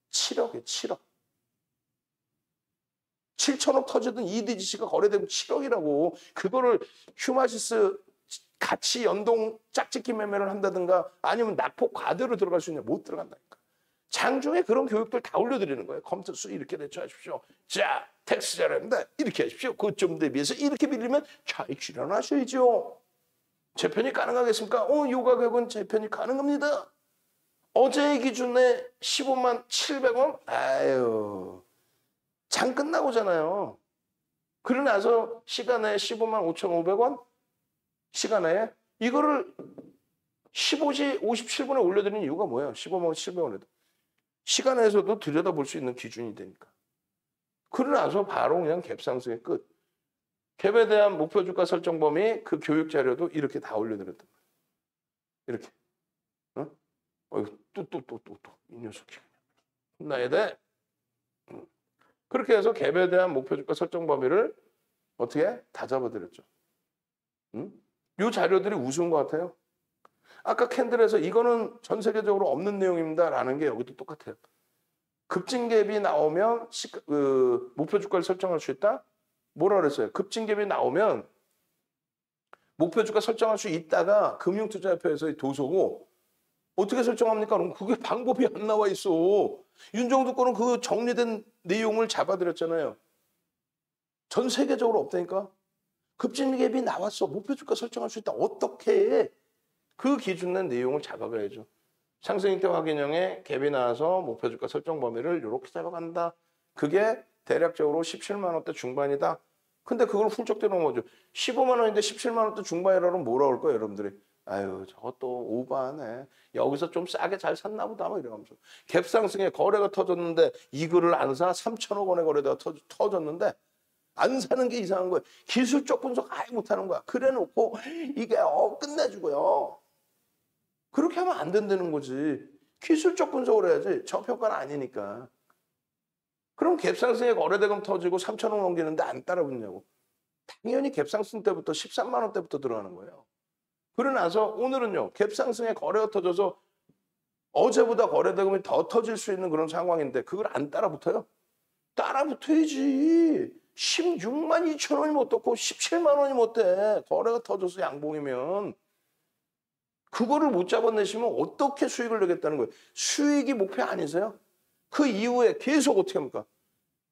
S1: 7억이에요. 7억. 7천억 터지던 EDGC가 거래대금 7억이라고. 그거를 휴마시스 같이 연동 짝짓기 매매를 한다든가 아니면 낙폭 과대로 들어갈 수 있냐. 못 들어간다니까. 장중에 그런 교육들 다 올려드리는 거예요. 컴퓨터 이렇게 대처하십시오. 자, 텍스 잘합니다. 이렇게 하십시오. 그점 대비해서 이렇게 밀리면 차익 실현하셔야죠. 재편이 가능하겠습니까? 요 가격은 재편이 가능합니다. 어제 기준에 15만 700원? 아유, 장 끝나고잖아요. 그러고 나서 시간에 15만 5,500원? 시간에 이거를 15시 57분에 올려드리는 이유가 뭐예요? 15만 700원에도. 시간에서도 들여다볼 수 있는 기준이 되니까. 그러고 나서 바로 그냥 갭상승의 끝. 갭에 대한 목표 주가 설정 범위 그 교육 자료도 이렇게 다 올려드렸단 말이에요. 이렇게. 이 녀석이 혼나야 돼. 그렇게 해서 갭에 대한 목표 주가 설정 범위를 어떻게 다 잡아드렸죠. 이 자료들이 우스운 것 같아요. 아까 캔들에서 이거는 전 세계적으로 없는 내용입니다라는 게 여기도 똑같아요. 급진갭이 나오면 목표 주가를 설정할 수 있다? 뭐라 그랬어요? 급진갭이 나오면 목표 주가 설정할 수 있다가 금융투자협회에서의 도서고 어떻게 설정합니까? 그럼 그게 방법이 안 나와 있어. 윤정두 거는 그 정리된 내용을 잡아드렸잖아요. 전 세계적으로 없다니까. 급진갭이 나왔어. 목표 주가 설정할 수 있다. 어떻게 해? 그 기준 낸 내용을 잡아가야죠. 상승일대 확인형에 갭이 나와서 목표 주가 설정 범위를 이렇게 잡아간다. 그게 대략적으로 17만 원대 중반이다. 근데 그걸 훌쩍 때려놓은 거죠. 15만 원인데 17만 원대 중반이라면 뭐라 올 거예요, 여러분들이? 아유, 저것도 오버하네. 여기서 좀 싸게 잘 샀나 보다. 뭐 이러면서. 갭상승에 거래가 터졌는데 이거를 안 사? 3천억 원의 거래가 터졌는데 안 사는 게 이상한 거예요. 기술적 분석 아예 못하는 거야. 그래 놓고 이게 끝내주고요. 그렇게 하면 안 된다는 거지. 기술적 분석을 해야지. 저평가는 아니니까. 그럼 갭상승에 거래대금 터지고 3천억 넘기는데 안 따라 붙냐고. 당연히 갭상승 때부터 13만 원대부터 들어가는 거예요. 그러고 나서 오늘은요. 갭상승에 거래가 터져서 어제보다 거래대금이 더 터질 수 있는 그런 상황인데 그걸 안 따라 붙어요? 따라 붙어야지. 16만 2천 원이 못 떴고 17만 원이 못 돼. 거래가 터져서 양봉이면. 그거를 못 잡아내시면 어떻게 수익을 내겠다는 거예요. 수익이 목표 아니세요? 그 이후에 계속 어떻게 합니까?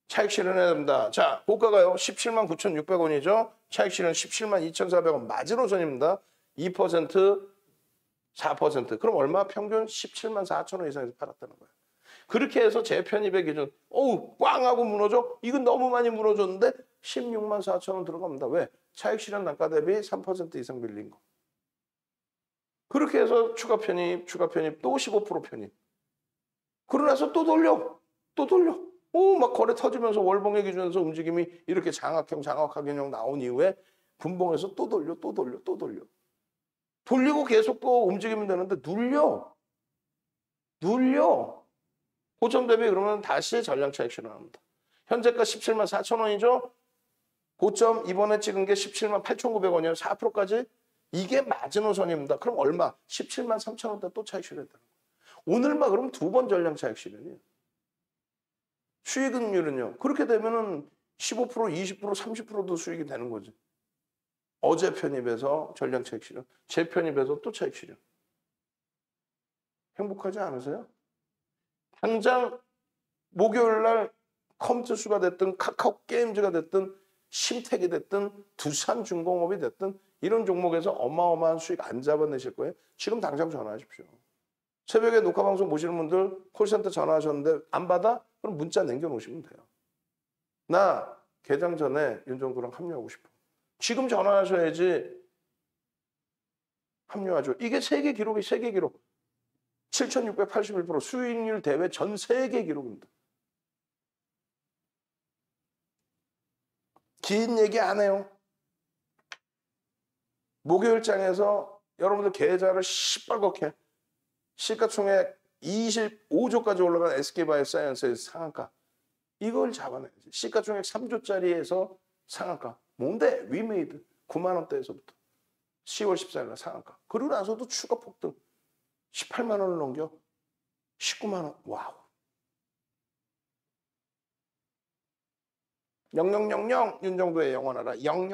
S1: 차익 실현해야 됩니다. 자, 고가가요. 17만 9,600원이죠. 차익 실현 17만 2,400원. 마지노선입니다. 2%, 4%. 그럼 얼마? 평균 17만 4천 원 이상에서 팔았다는 거예요. 그렇게 해서 재편입의 기준. 어우, 꽝 하고 무너져? 이건 너무 많이 무너졌는데 16만 4천 원 들어갑니다. 왜? 차익 실현 단가 대비 3% 이상 밀린 거. 그렇게 해서 추가 편입, 또 15% 편입. 그러고 나서 또 돌려. 오, 막 거래 터지면서 월봉의 기준에서 움직임이 이렇게 장악학인형 나온 이후에 분봉에서 또 돌려. 돌리고 계속 또 움직이면 되는데 눌려. 고점 대비 그러면 다시 전량 차익 실현합니다. 현재가 17만 4천 원이죠. 고점 이번에 찍은 게 17만 8,900원이에요. 4%까지. 이게 마지노선입니다. 그럼 얼마? 17만 3천 원대 또 차익 실현했다는 거예요. 오늘만 그럼 두 번 전량 차익 실현이에요. 수익률은요. 그렇게 되면은 15%, 20%, 30%도 수익이 되는 거지. 어제 편입해서 전량 차익 실현, 재편입해서 또 차익 실현. 행복하지 않으세요? 당장 목요일 날 컴퓨터 수가 됐든 카카오 게임즈가 됐든 심택이 됐든 두산중공업이 됐든 이런 종목에서 어마어마한 수익 안 잡아내실 거예요. 지금 당장 전화하십시오. 새벽에 녹화방송 보시는 분들 콜센터 전화하셨는데 안 받아? 그럼 문자 남겨놓으시면 돼요. 나 개장 전에 윤정도랑 합류하고 싶어. 지금 전화하셔야지 합류하죠. 이게 세계 기록. 7,681% 수익률 대회 전 세계 기록입니다. 긴 얘기 안 해요. 목요일장에서 여러분들 계좌를 시뻘겋게 시가총액 25조까지 올라간 SK바이오사이언스의 상한가. 이걸 잡아내야지. 시가총액 3조짜리에서 상한가. 뭔데? 위메이드. 9만 원대에서부터. 10월 14일 날 상한가. 그러고 나서도 추가 폭등. 18만 원을 넘겨. 19만 원. 와우. 0000 윤정도의 영원하라. 0000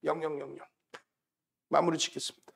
S1: 0000 마무리 짓겠습니다.